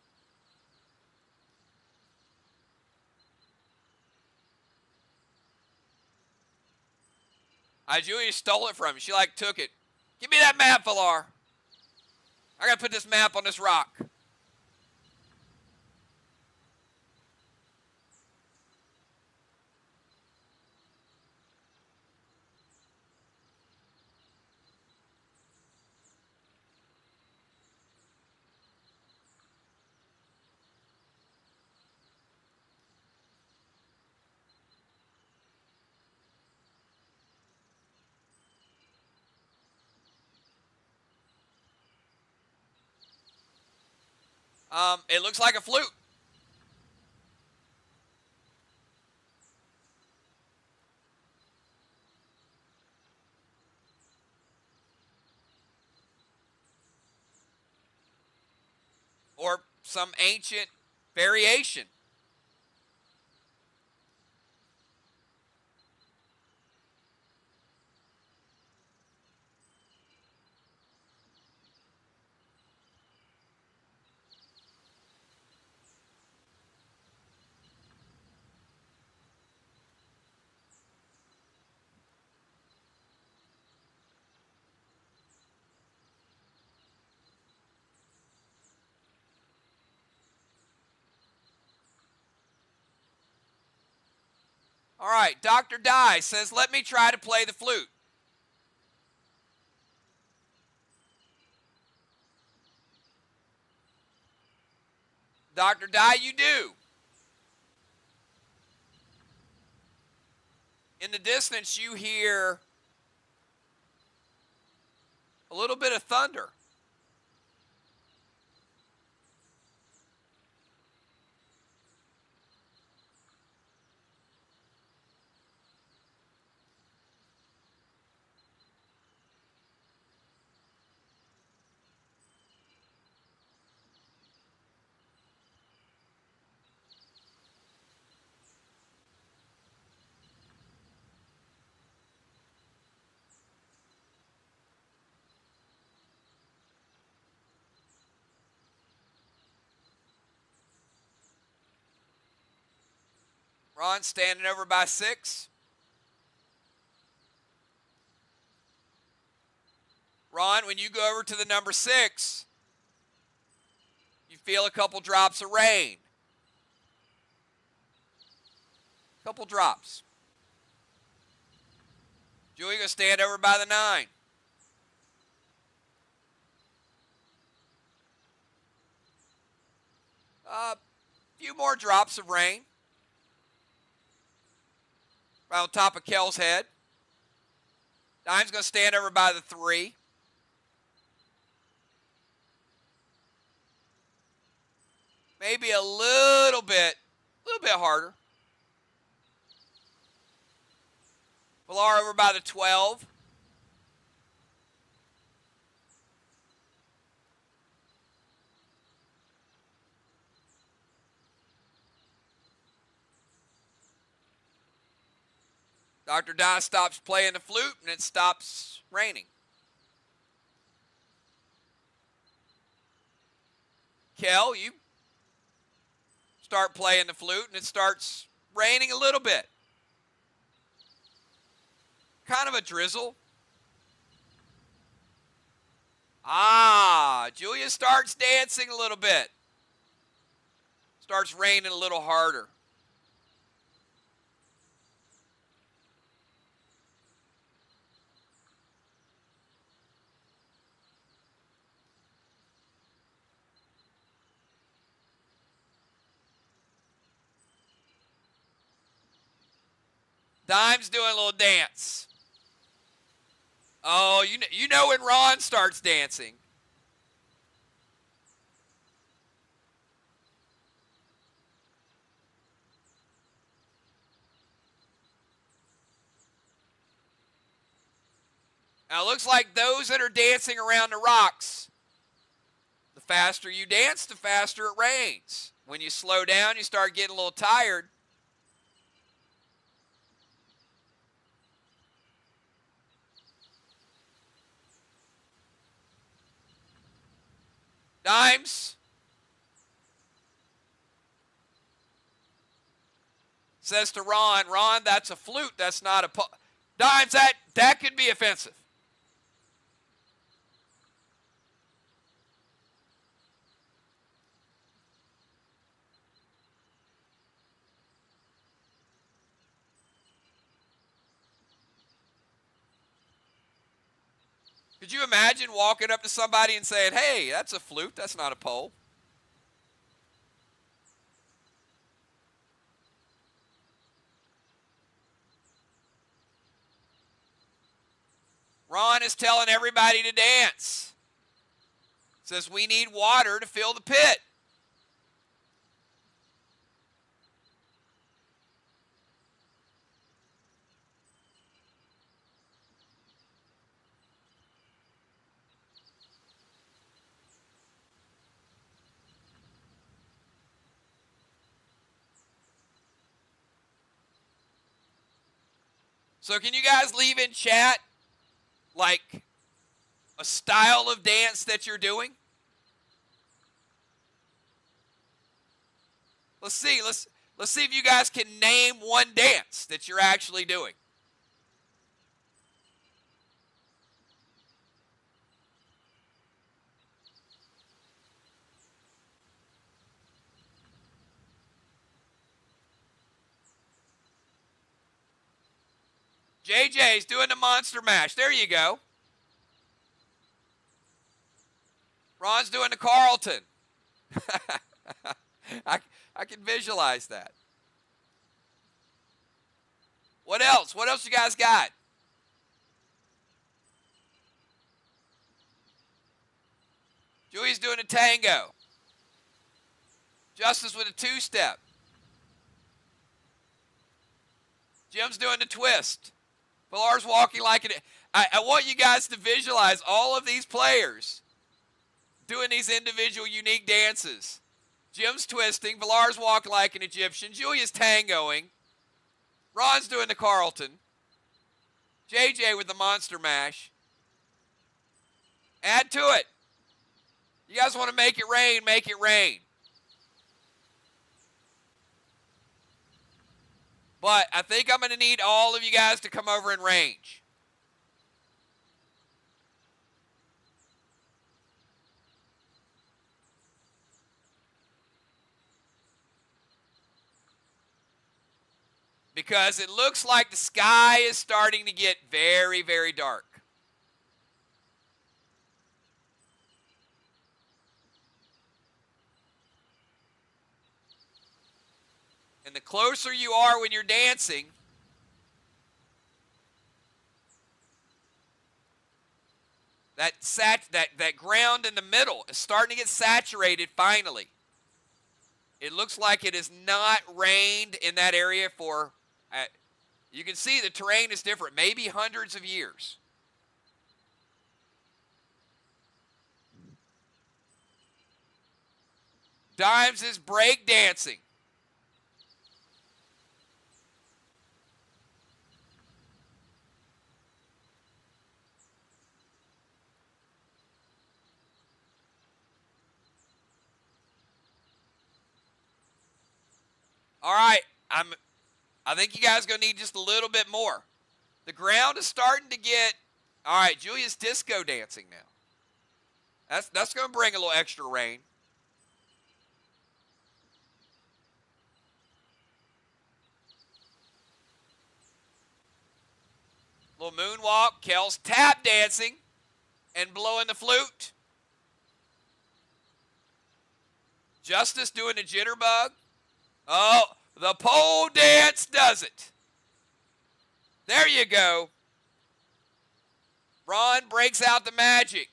S1: Julia stole it from me. She took it. Give me that map, Villar. I got to put this map on this rock. It looks like a flute. Or some ancient variation. All right, Dr. Dye says, let me try to play the flute. Dr. Dye, you do. In the distance, you hear a little bit of thunder. Ron standing over by 6. Ron, when you go over to the number 6, you feel a couple drops of rain. Couple drops. Julie, going to stand over by the 9. A few more drops of rain. Right on top of Kel's head. Dime's going to stand over by the 3. Maybe a little bit harder. Villar over by the 12. Dr. Dye stops playing the flute and it stops raining. Kel, you start playing the flute, and it starts raining a little bit. Kind of a drizzle. Julia starts dancing a little bit. Starts raining a little harder. Dime's doing a little dance. Oh, you know when Ron starts dancing. Now, it looks like those that are dancing around the rocks, the faster you dance, the faster it rains. When you slow down, you start getting a little tired. Dimes says to Ron, that's a flute, that's not a Dimes, that could be offensive. Could you imagine walking up to somebody and saying, hey, that's a flute, that's not a pole? Ron is telling everybody to dance. Says we need water to fill the pit. So can you guys leave in chat like a style of dance that you're doing? Let's see. Let's see if you guys can name one dance that you're actually doing. JJ's doing the monster mash. There you go. Ron's doing the Carlton. I can visualize that. What else? What else you guys got? Julie's doing a tango. Justice with a two-step. Jim's doing the twist. Pilar's walking like it. I want you guys to visualize all of these players doing these individual unique dances. Jim's twisting. Pilar's walking like an Egyptian. Julia's tangoing. Ron's doing the Carlton. JJ with the monster mash. Add to it. You guys want to make it rain, make it rain. But I think I'm going to need all of you guys to come over in range. Because it looks like the sky is starting to get very, very dark. And the closer you are when you're dancing, that ground in the middle is starting to get saturated finally. It looks like it has not rained in that area for, you can see the terrain is different, maybe hundreds of years. Dimes is break dancing. All right, I think you guys are going to need just a little bit more. The ground is starting to get. All right, Julia's disco dancing now. That's going to bring a little extra rain. Little moonwalk. Kel's tap dancing and blowing the flute. Justice doing the jitterbug. Oh, the pole dance does it. There you go. Ron breaks out the magic.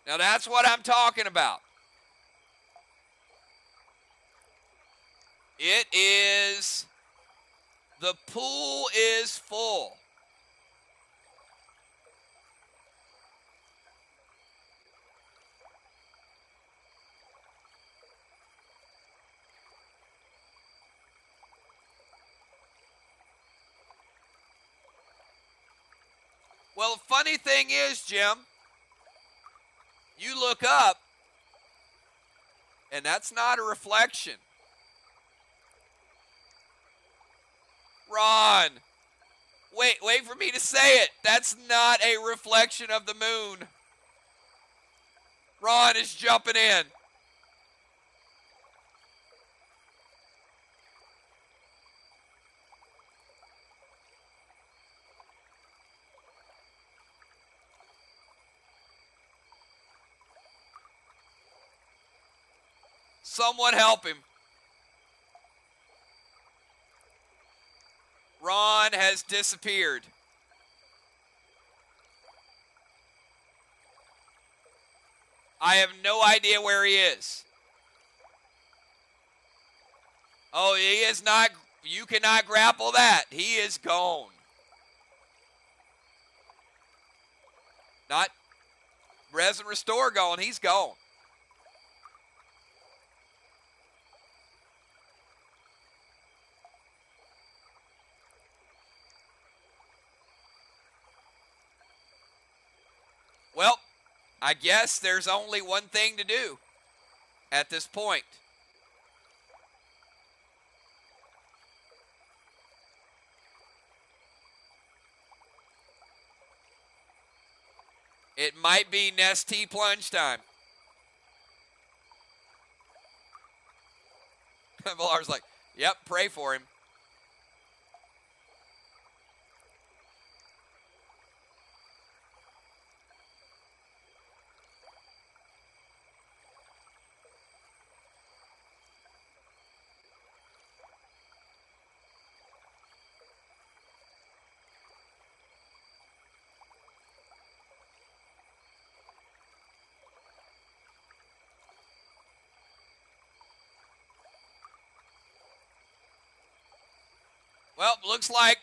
S1: Now that's what I'm talking about. It is, the pool is full. Well, the funny thing is, Jim, you look up, and that's not a reflection. Ron, wait for me to say it. That's not a reflection of the moon. Ron is jumping in. Someone help him. Ron has disappeared. I have no idea where he is. Oh, he is not. You cannot grapple that. He is gone. Not Res and Restore gone. He's gone. Well, I guess there's only one thing to do at this point. It might be Nestea plunge time. Villar's like, yep, pray for him. Well, looks like.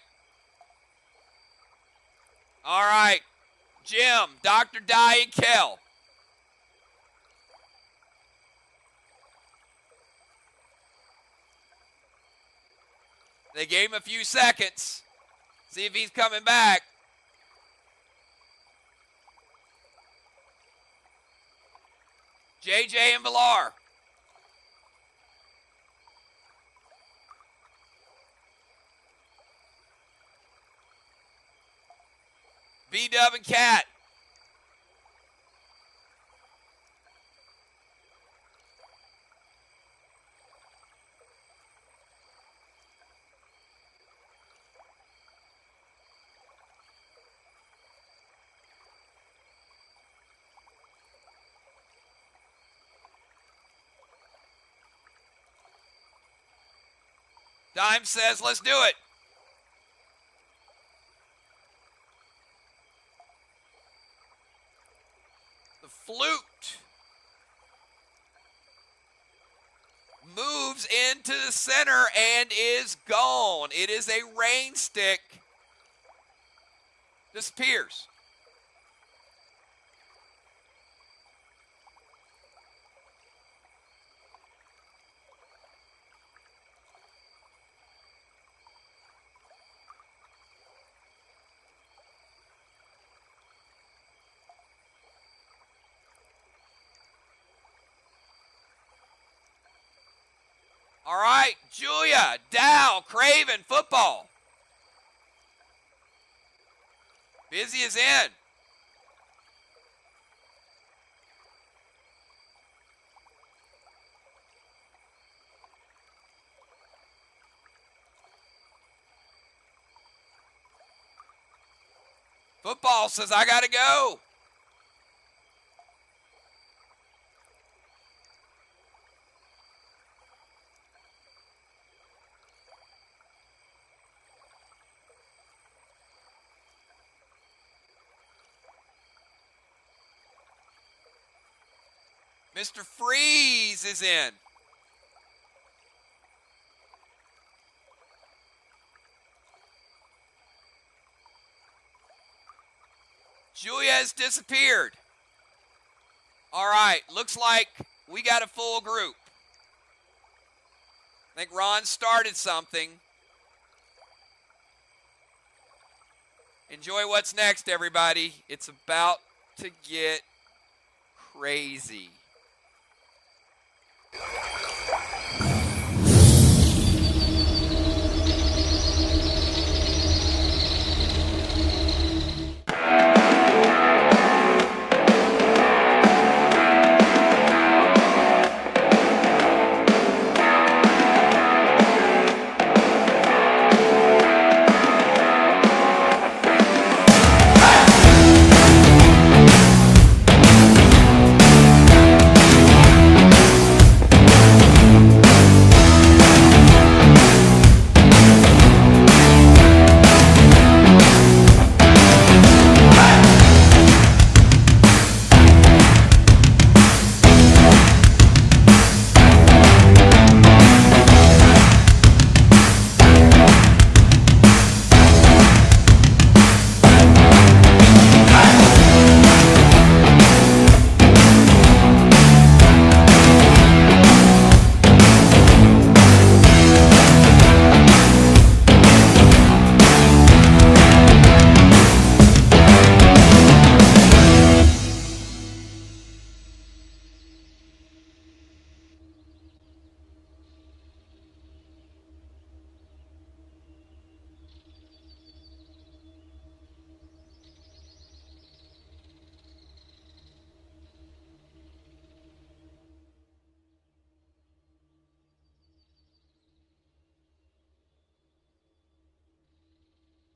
S1: All right. Jim, Dr. Dye, and Kel. They gave him a few seconds. See if he's coming back. JJ and Villar. B-Dub and Cat. Dime says, let's do it. The flute moves into the center and is gone. It is a rain stick. Disappears. All right, Julia, Dow, Craven, football. Busy is in. Football says, I got to go. Mr. Freeze is in. Julia has disappeared. All right, looks like we got a full group. I think Ron started something. Enjoy what's next, everybody. It's about to get crazy.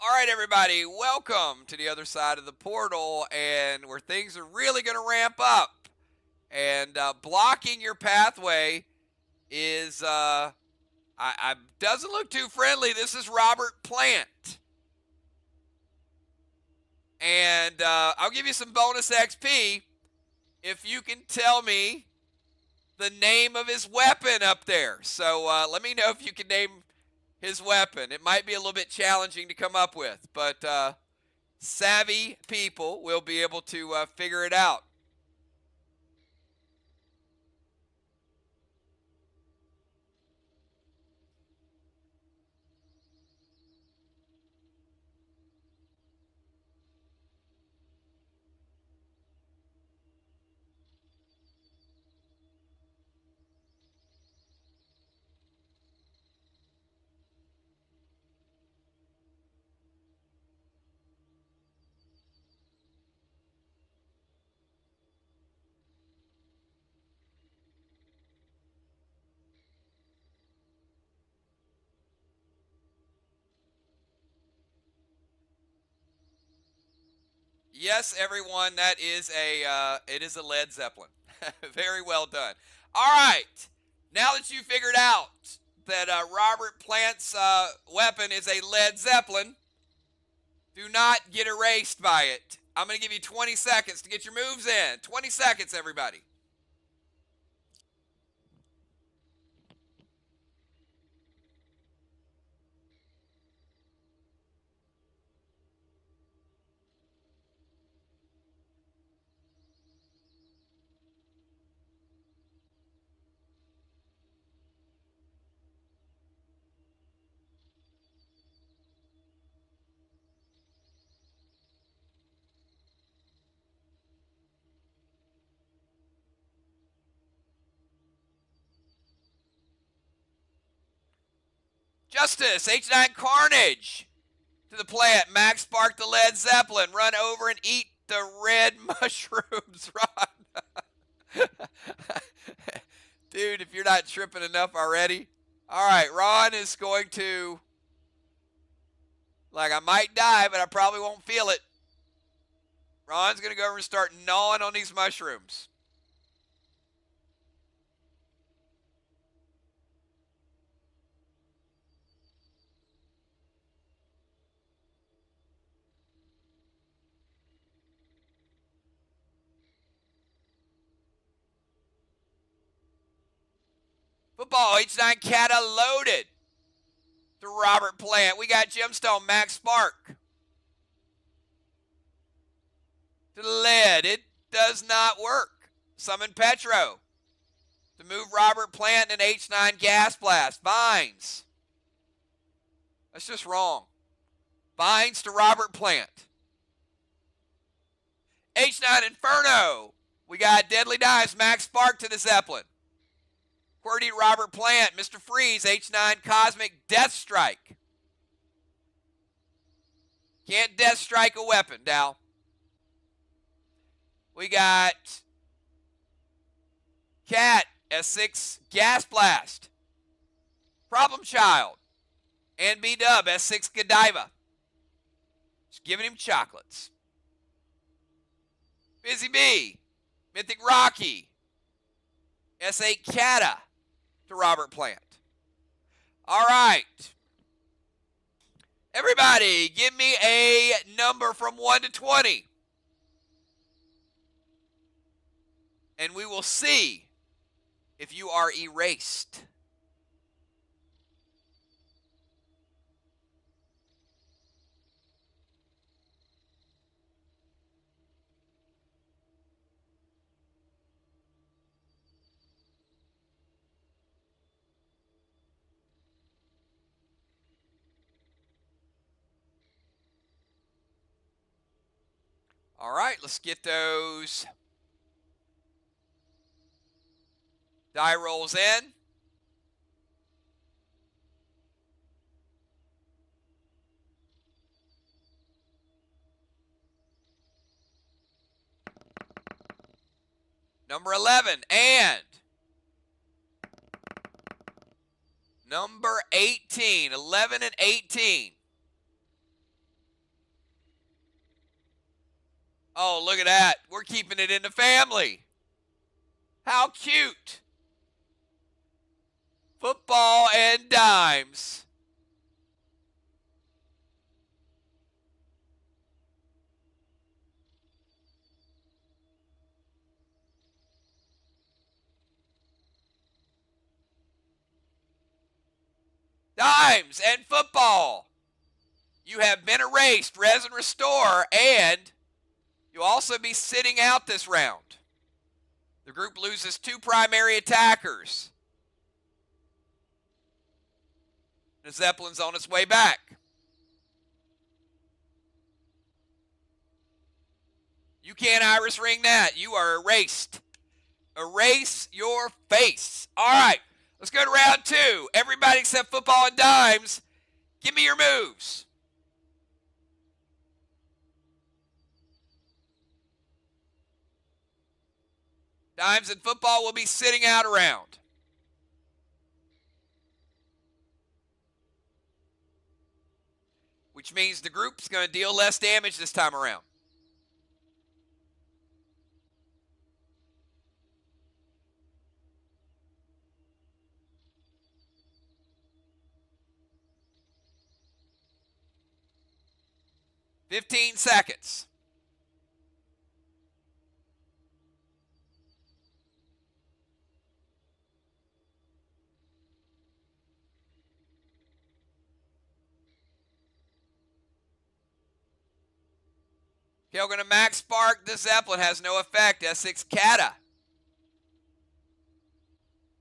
S1: All right, everybody, welcome to the other side of the portal, and where things are really going to ramp up. And blocking your pathway is doesn't look too friendly. This is Robert Plant, and I'll give you some bonus XP if you can tell me the name of his weapon up there. So let me know if you can name his weapon. It might be a little bit challenging to come up with, but savvy people will be able to figure it out. Yes, everyone, that is it is a Led Zeppelin. Very well done. All right, now that you figured out that Robert Plant's weapon is a Led Zeppelin, do not get erased by it. I'm going to give you 20 seconds to get your moves in. 20 seconds, everybody. Justice, H9 Carnage. To the plant, Max Spark the Led Zeppelin. Run over and eat the red mushrooms, Ron. Dude, if you're not tripping enough already. All right, Ron is going to, like, I might die, but I probably won't feel it. Ron's going to go over and start gnawing on these mushrooms. Football, H9 Cata loaded. To Robert Plant. We got Gemstone, Max Spark. To the lead. It does not work. Summon Petro. To move Robert Plant and H9 Gas Blast. Binds. That's just wrong. Binds to Robert Plant. H9 Inferno. We got Deadly Dives, Max Spark to the Zeppelin. QWERTY Robert Plant, Mr. Freeze, H9 Cosmic Death Strike. Can't Death Strike a weapon, Dow. We got Cat, S6 Gas Blast. Problem Child. And B-Dub, S6 Godiva. Just giving him chocolates. Busy Bee, Mythic Rocky. S8 Cata to Robert Plant. All right. Everybody, give me a number from 1 to 20. And we will see if you are erased. All right, let's get those die rolls in. Number 11 and number 18. 11 and 18. Oh, look at that. We're keeping it in the family. How cute. Football and dimes. Dimes and football. You have been erased, res and restore, and you'll also be sitting out this round. The group loses 2 primary attackers. The Zeppelin's on its way back. You can't Iris Ring that. You are erased. Erase your face. All right, let's go to round 2. Everybody except football and dimes, give me your moves. Dimes and football will be sitting out around. Which means the group's going to deal less damage this time around. $15 seconds. Okay, we're going to max spark. The Zeppelin has no effect. S6 Cata.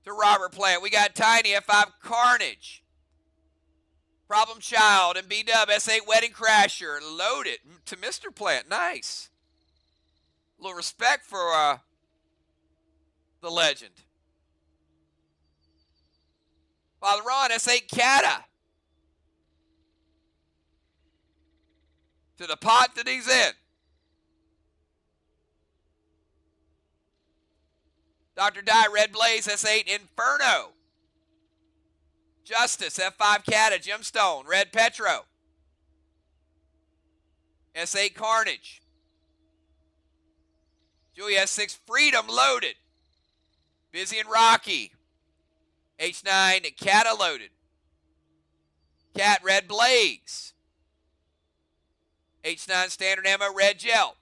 S1: To Robert Plant. We got Tiny, F5 Carnage. Problem Child and B-Dub, S8 Wedding Crasher. Loaded to Mr. Plant. Nice. A little respect for the legend. Father Ron, S8 Cata. to the pot that he's in. Dr. Dye, Red Blaze, S8, Inferno. Justice, F5, Cata, Gemstone, Red Petro. S8, Carnage. Julia, S6, Freedom, loaded. Busy and Rocky. H9, Cata, loaded. Cat, Red Blaze. H9, Standard Ammo, Red Gel.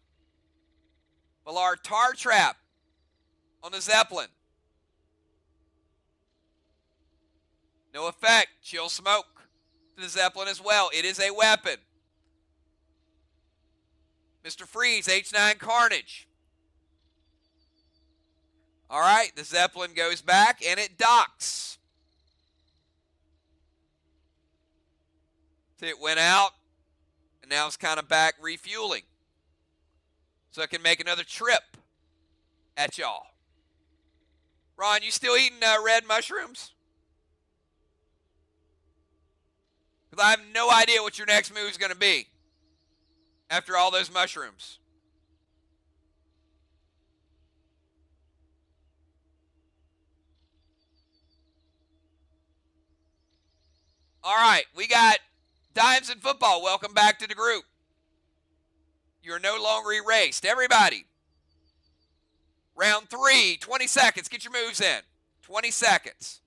S1: Valar, Tar Trap on the Zeppelin. No effect. Chill Smoke to the Zeppelin as well. It is a weapon. Mr. Freeze, H9 Carnage. All right, the Zeppelin goes back and it docks. It went out and now it's kind of back refueling. So it can make another trip at y'all. Ron, you still eating red mushrooms? Because I have no idea what your next move is going to be after all those mushrooms. All right, we got Dimes in Football. Welcome back to the group. You're no longer erased. Everybody. Round 3, 20 seconds. Get your moves in. 20 seconds.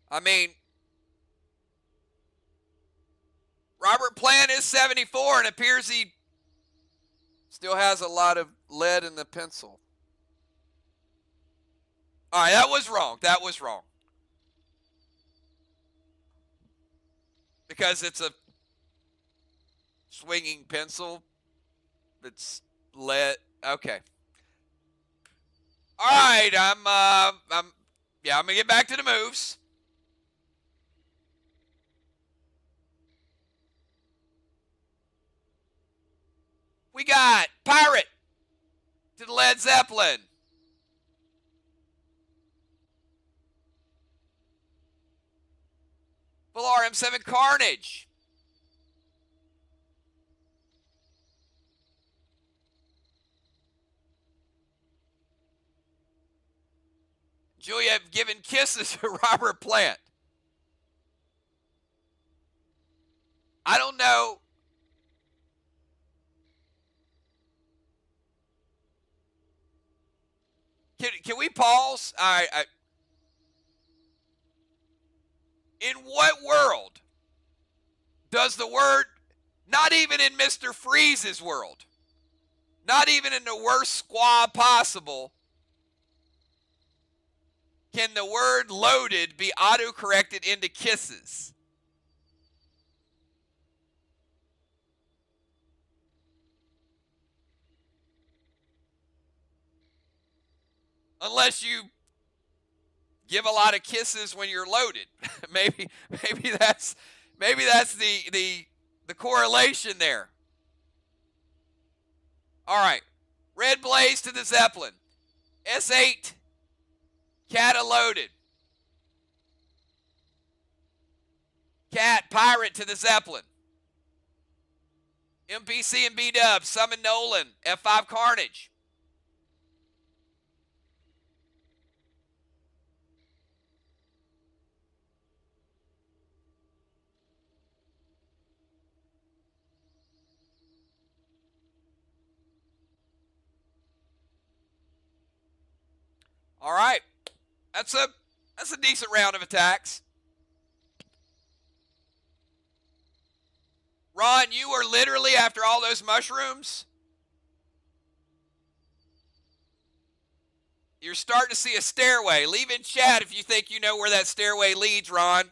S1: I mean, Robert Plant is 74 and appears he still has a lot of lead in the pencil. All right, that was wrong. That was wrong. Because it's a swinging pencil that's lead. Okay. All right, I'm gonna get back to the moves. We got Pirate to the Led Zeppelin. Valar M7 Carnage. Julia giving kisses to Robert Plant. I don't know. Can we pause? All right. In what world does the word, not even in Mr. Freeze's world, not even in the worst squad possible, can the word loaded be auto-corrected into kisses? Unless you give a lot of kisses when you're loaded. maybe that's the correlation there. All right. Red Blaze to the Zeppelin. S8 Cata loaded. Cat Pirate to the Zeppelin. MPC and B-Dub Summon Nolan. F5 Carnage. All right. That's a decent round of attacks. Ron, you were literally, after all those mushrooms, You're starting to see a stairway. Leave in chat if you think you know where that stairway leads, Ron.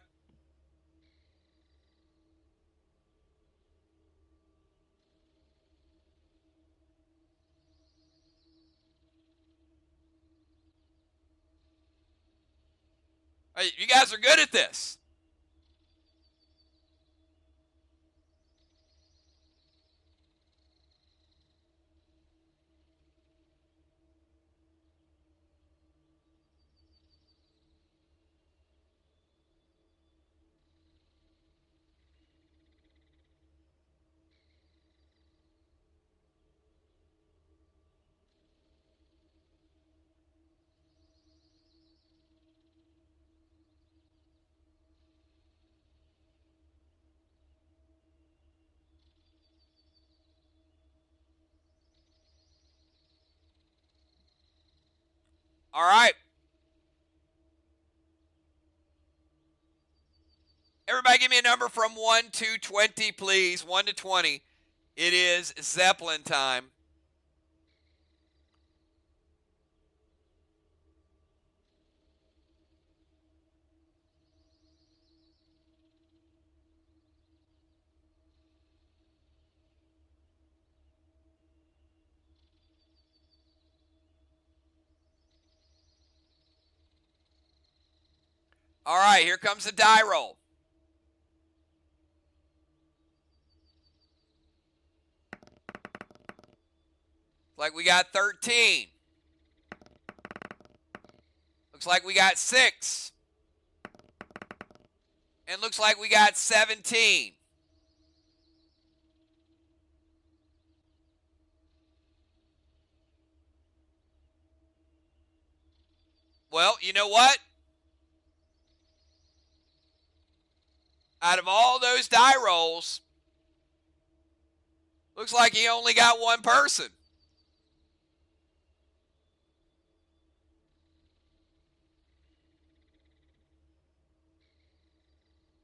S1: Hey, you guys are good at this. All right. Everybody give me a number from 1 to 20, please. 1 to 20. It is Zeppelin time. All right, here comes the die roll. Like we got 13. Looks like we got 6. And looks like we got 17. Well, you know what? Out of all those die rolls, looks like he only got one person.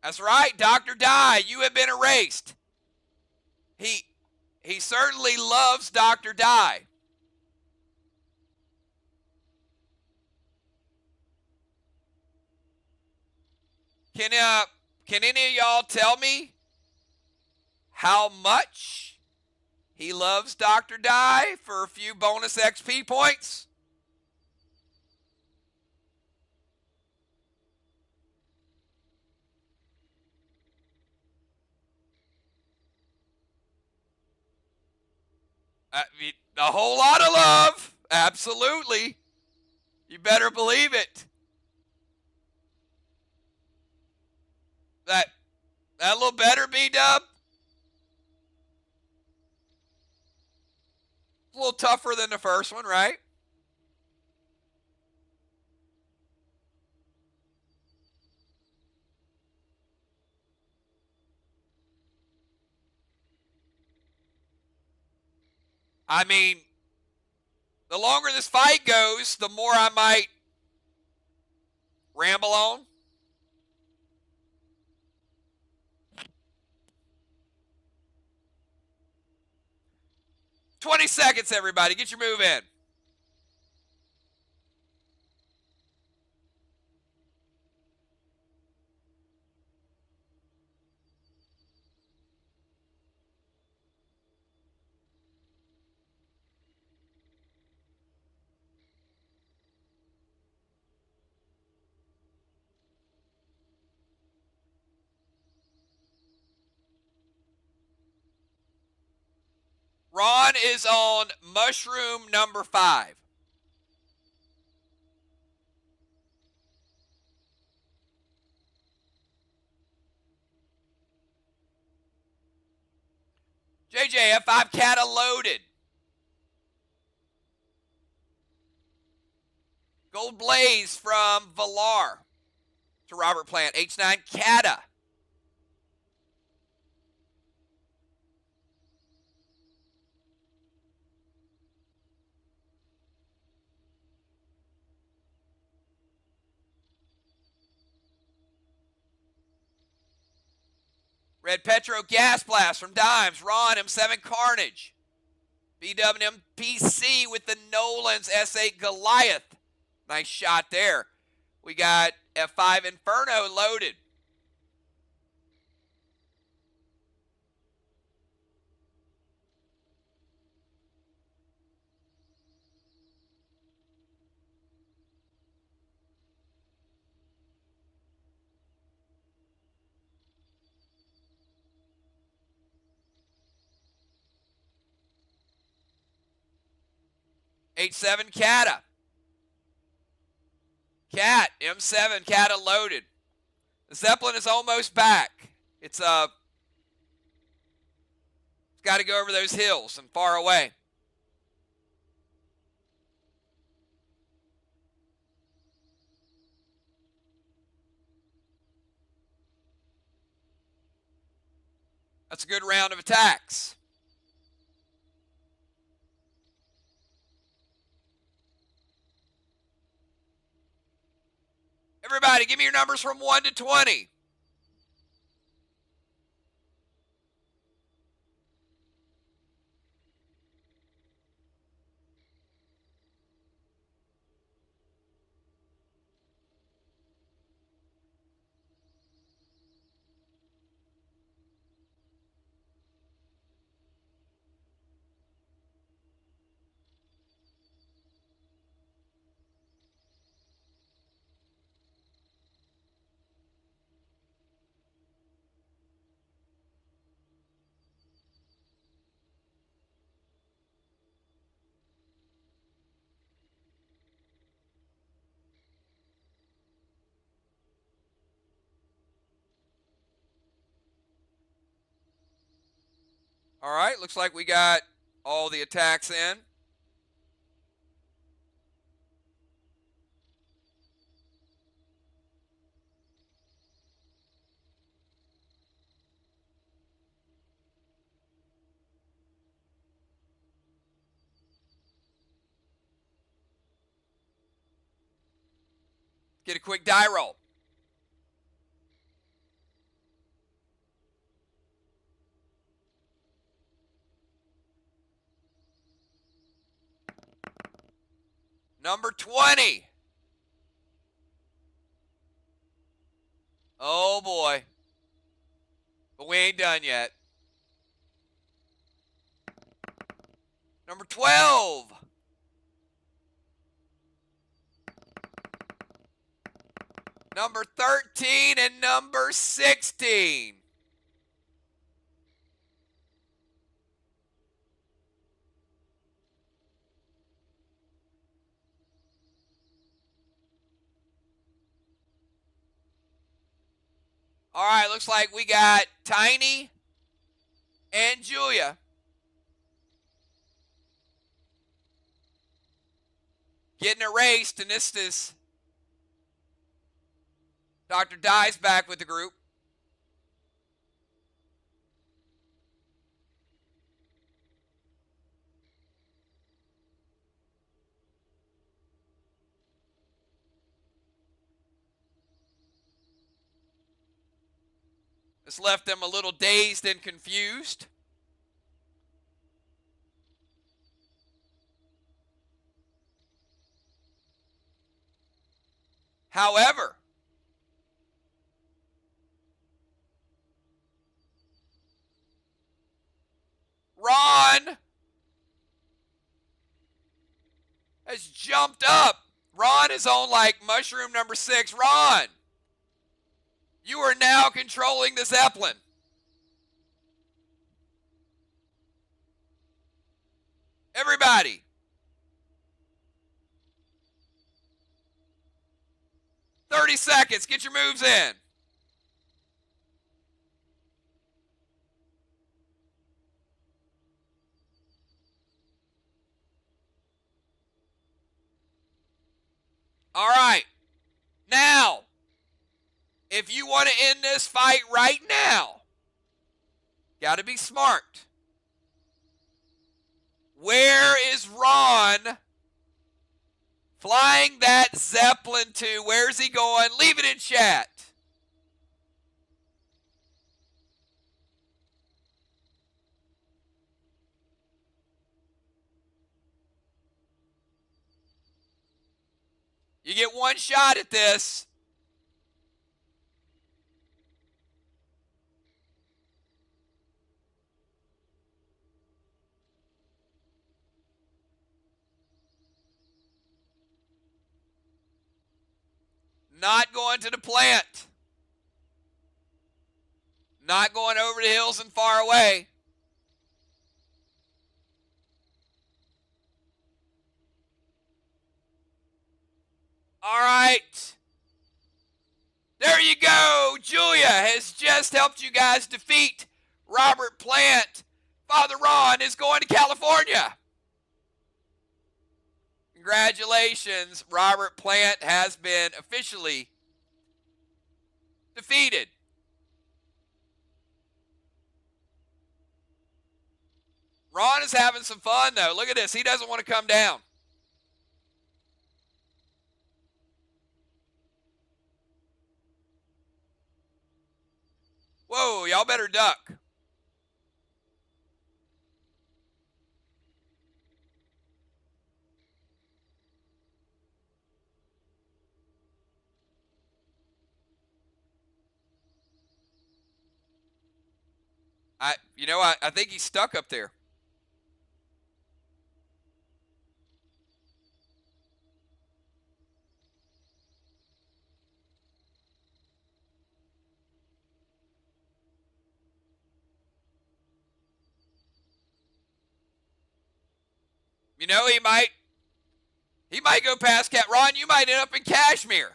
S1: That's right, Dr. Die, you have been erased. He certainly loves Dr. Die. Can any of y'all tell me how much he loves Dr. Die for a few bonus XP points? A whole lot of love. Absolutely. You better believe it. That little better, B-Dub? A little tougher than the first one, right? I mean, the longer this fight goes, the more I might ramble on. "20 seconds, everybody. Get your move in." Ron is on mushroom number 5. JJ, F5 Cata loaded. Gold Blaze from Valar to Robert Plant. H9 Cata. Red Petro Gas Blast from Dimes. Ron M7 Carnage. BWM PC with the Nolan's S8 Goliath Nice shot there. We got F5 Inferno loaded. H7 Kata. Cat, M7, Kata loaded. The Zeppelin is almost back. It's got to go over those hills and far away. That's a good round of attacks. Everybody, give me your numbers from 1 to 20. All right, looks like we got all the attacks in. Get a quick die roll. Number 20. Oh boy. But we ain't done yet. Number 12. Number 13 and number 16. All right, looks like we got Tiny and Julia. Getting erased, and this is Dr. Dye's back with the group. This left them a little dazed and confused. However, Ron has jumped up. Ron is on like mushroom number 6. Ron, you are now controlling the Zeppelin. Everybody. "30 seconds. Get your moves in." All right. Now, if you want to end this fight right now, got to be smart. Where is Ron flying that Zeppelin to? Where's he going? Leave it in chat. You get one shot at this. Not going to the plant. Not going over the hills and far away. All right. There you go. Julia has just helped you guys defeat Robert Plant. Father Ron is going to California. Congratulations. Robert Plant has been officially defeated. Ron is having some fun, though. Look at this. He doesn't want to come down. Whoa, y'all better duck. I think he's stuck up there. He might go past Cat. Ron, you might end up in Kashmir.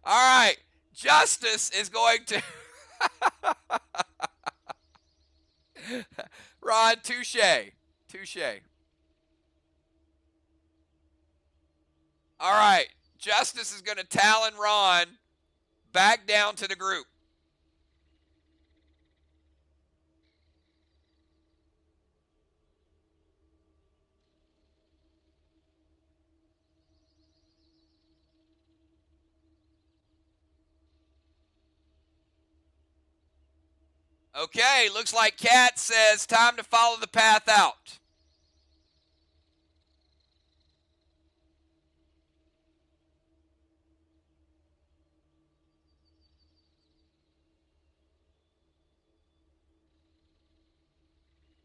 S1: All right. Justice is going to. Ron, touche. Touche. All right. Justice is going to talon Ron back down to the group. Okay, looks like Cat says time to follow the path out.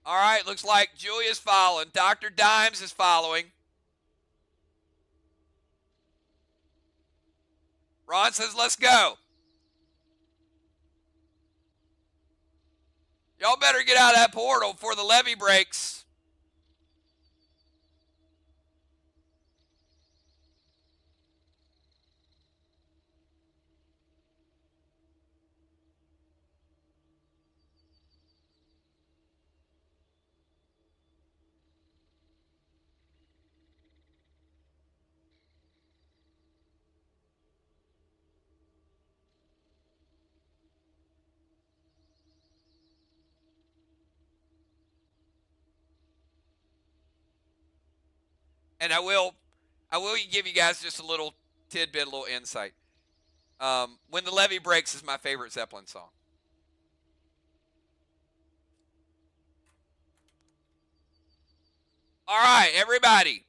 S1: All right, looks like Julia's following. Dr. Dimes is following. Ron says, let's go. Y'all better get out of that portal before the levee breaks. And I will give you guys just a little tidbit, a little insight. When the Levee Breaks is my favorite Zeppelin song. All right, everybody,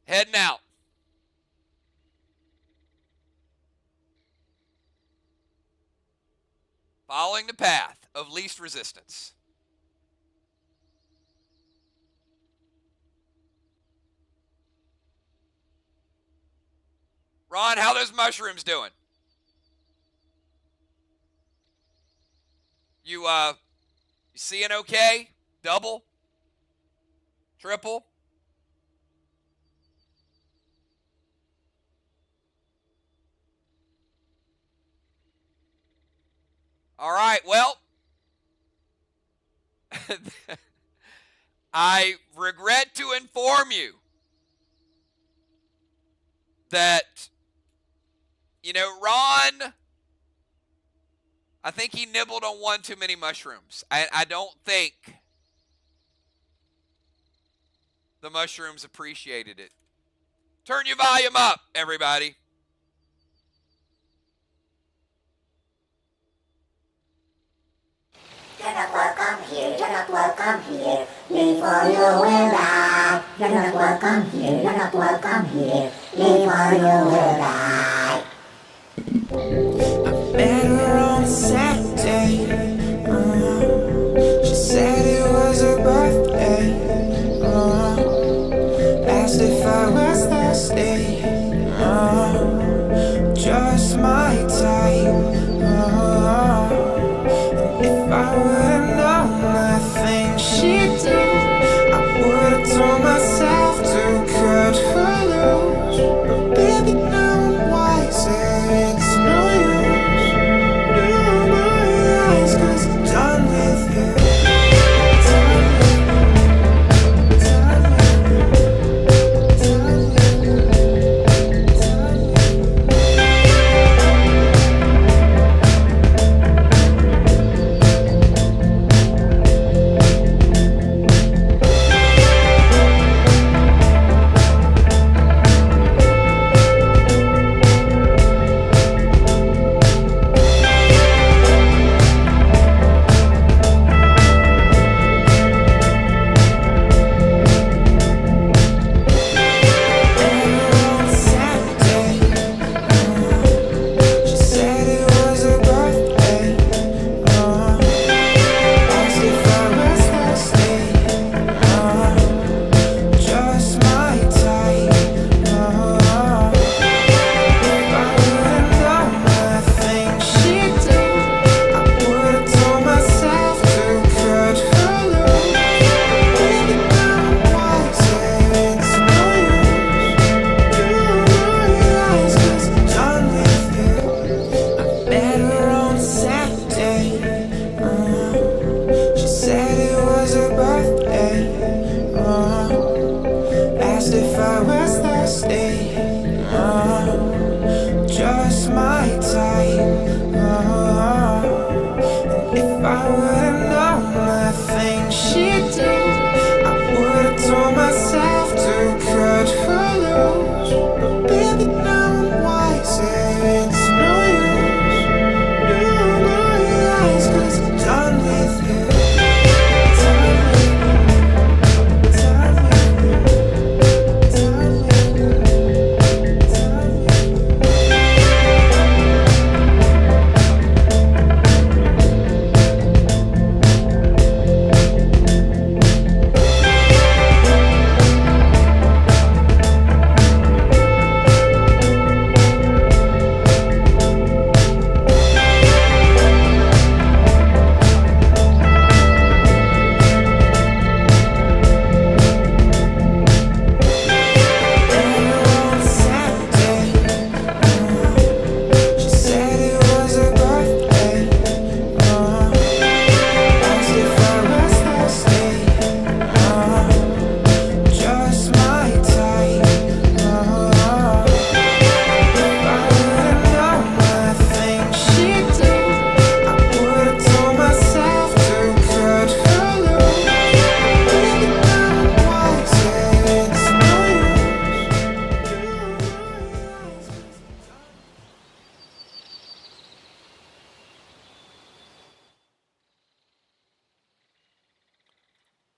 S1: heading out. Following the path of least resistance. Ron, how those mushrooms doing? You seeing okay? Double? Triple? All right, well, I regret to inform you that, Ron, I think he nibbled on one too many mushrooms. I don't think the mushrooms appreciated it. Turn your volume up, everybody.
S3: not welcome here. Before you will die. You're not welcome here. You're not welcome here. Before you will die.
S2: Met her on Saturday. She said it was her birthday. Asked if I was thirsty. Just my type. If I would've known the things she did, I would've told myself to cut her loose. But baby, now I'm wiser. It's no use. Now my eyes, 'cause I'm done with you. Done with you. Done with you. Done with you. Done with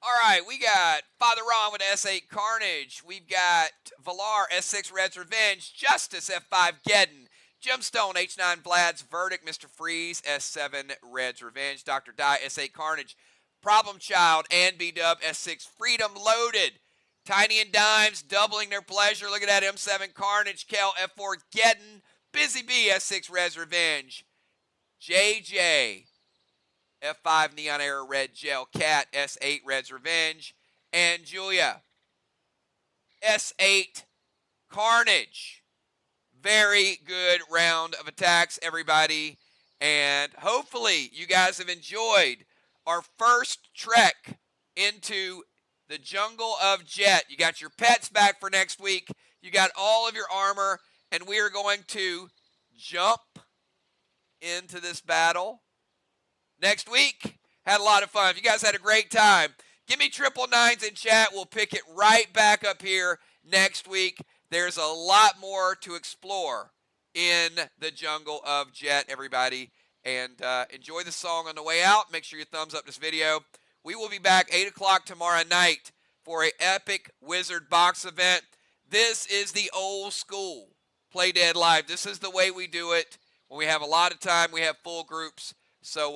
S1: All right, we got Father Ron with S8 Carnage. We've got Valar S6 Red's Revenge, Justice F5 Geddon, Gemstone H9 Vlad's Verdict, Mr. Freeze S7 Red's Revenge, Dr. Die S8 Carnage, Problem Child and B-Dub S6 Freedom Loaded, Tiny and Dimes doubling their pleasure. Look at that M7 Carnage, Kel F4 Geddon, Busy B S6 Red's Revenge, JJ F5 Neon Era Red Gel Cat S8 Red's Revenge, and Julia S8 Carnage. Very good round of attacks, everybody, and hopefully you guys have enjoyed our first trek into the jungle of Jet. You got your pets back for next week. You got all of your armor, and we are going to jump into this battle next week. Had a lot of fun. If you guys had a great time, give me triple nines in chat. We'll pick it right back up here next week. There's a lot more to explore in the jungle of Jet, everybody. And enjoy the song on the way out. Make sure you thumbs up this video. We will be back 8 o'clock tomorrow night for an epic Wizard box event. This is the old school Play Dead Live. This is the way we do it. When we have a lot of time, we have full groups. So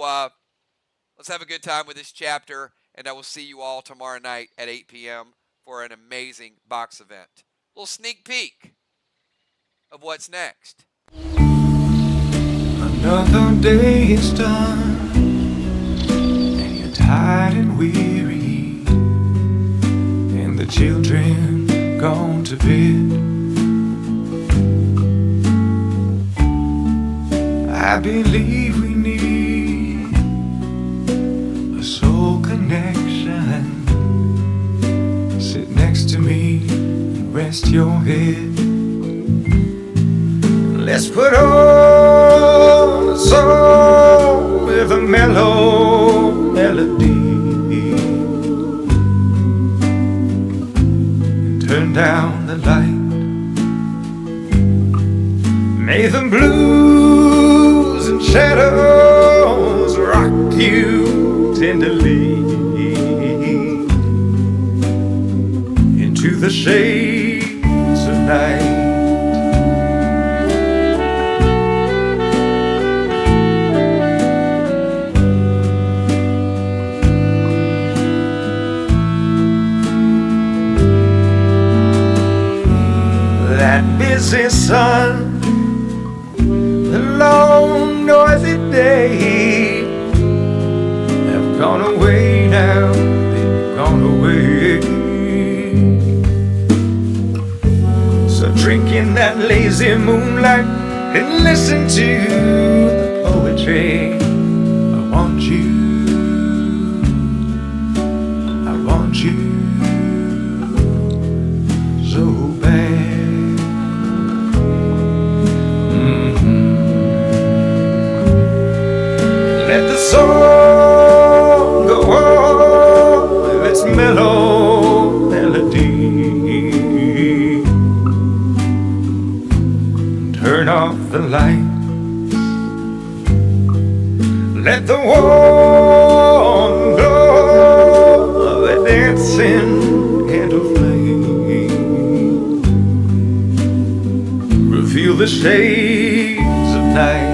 S1: let's have a good time with this chapter, and I will see you all tomorrow night at 8 p.m. for an amazing box event. A little sneak peek of what's next.
S4: Another day is done, and you're tired and weary, and the children gone to bed. I believe we need a soul connection. Sit next to me and rest your head. Let's put on a song with a mellow melody, and turn down the light. May the blues and shadows rock you tenderly into the shades of night. That busy sun, the long noisy day, have gone away now, they've gone away. So drink in that lazy moonlight and listen to the poetry. I want you, I want you so bad. Let the song go on with its mellow melody. Turn off the lights. Let the warm glow of a dancing candle flame reveal the shades of night.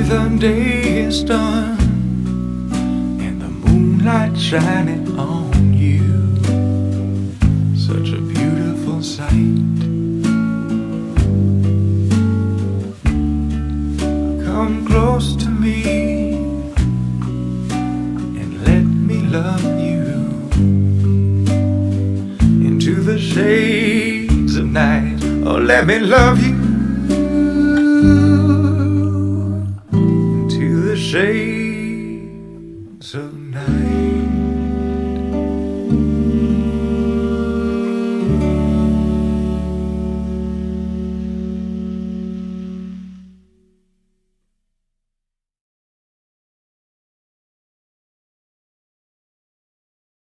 S4: The day is done and the moonlight shining on you. Such a beautiful sight. Come close to me and let me love you into the shades of night. Oh, let me love you. Shades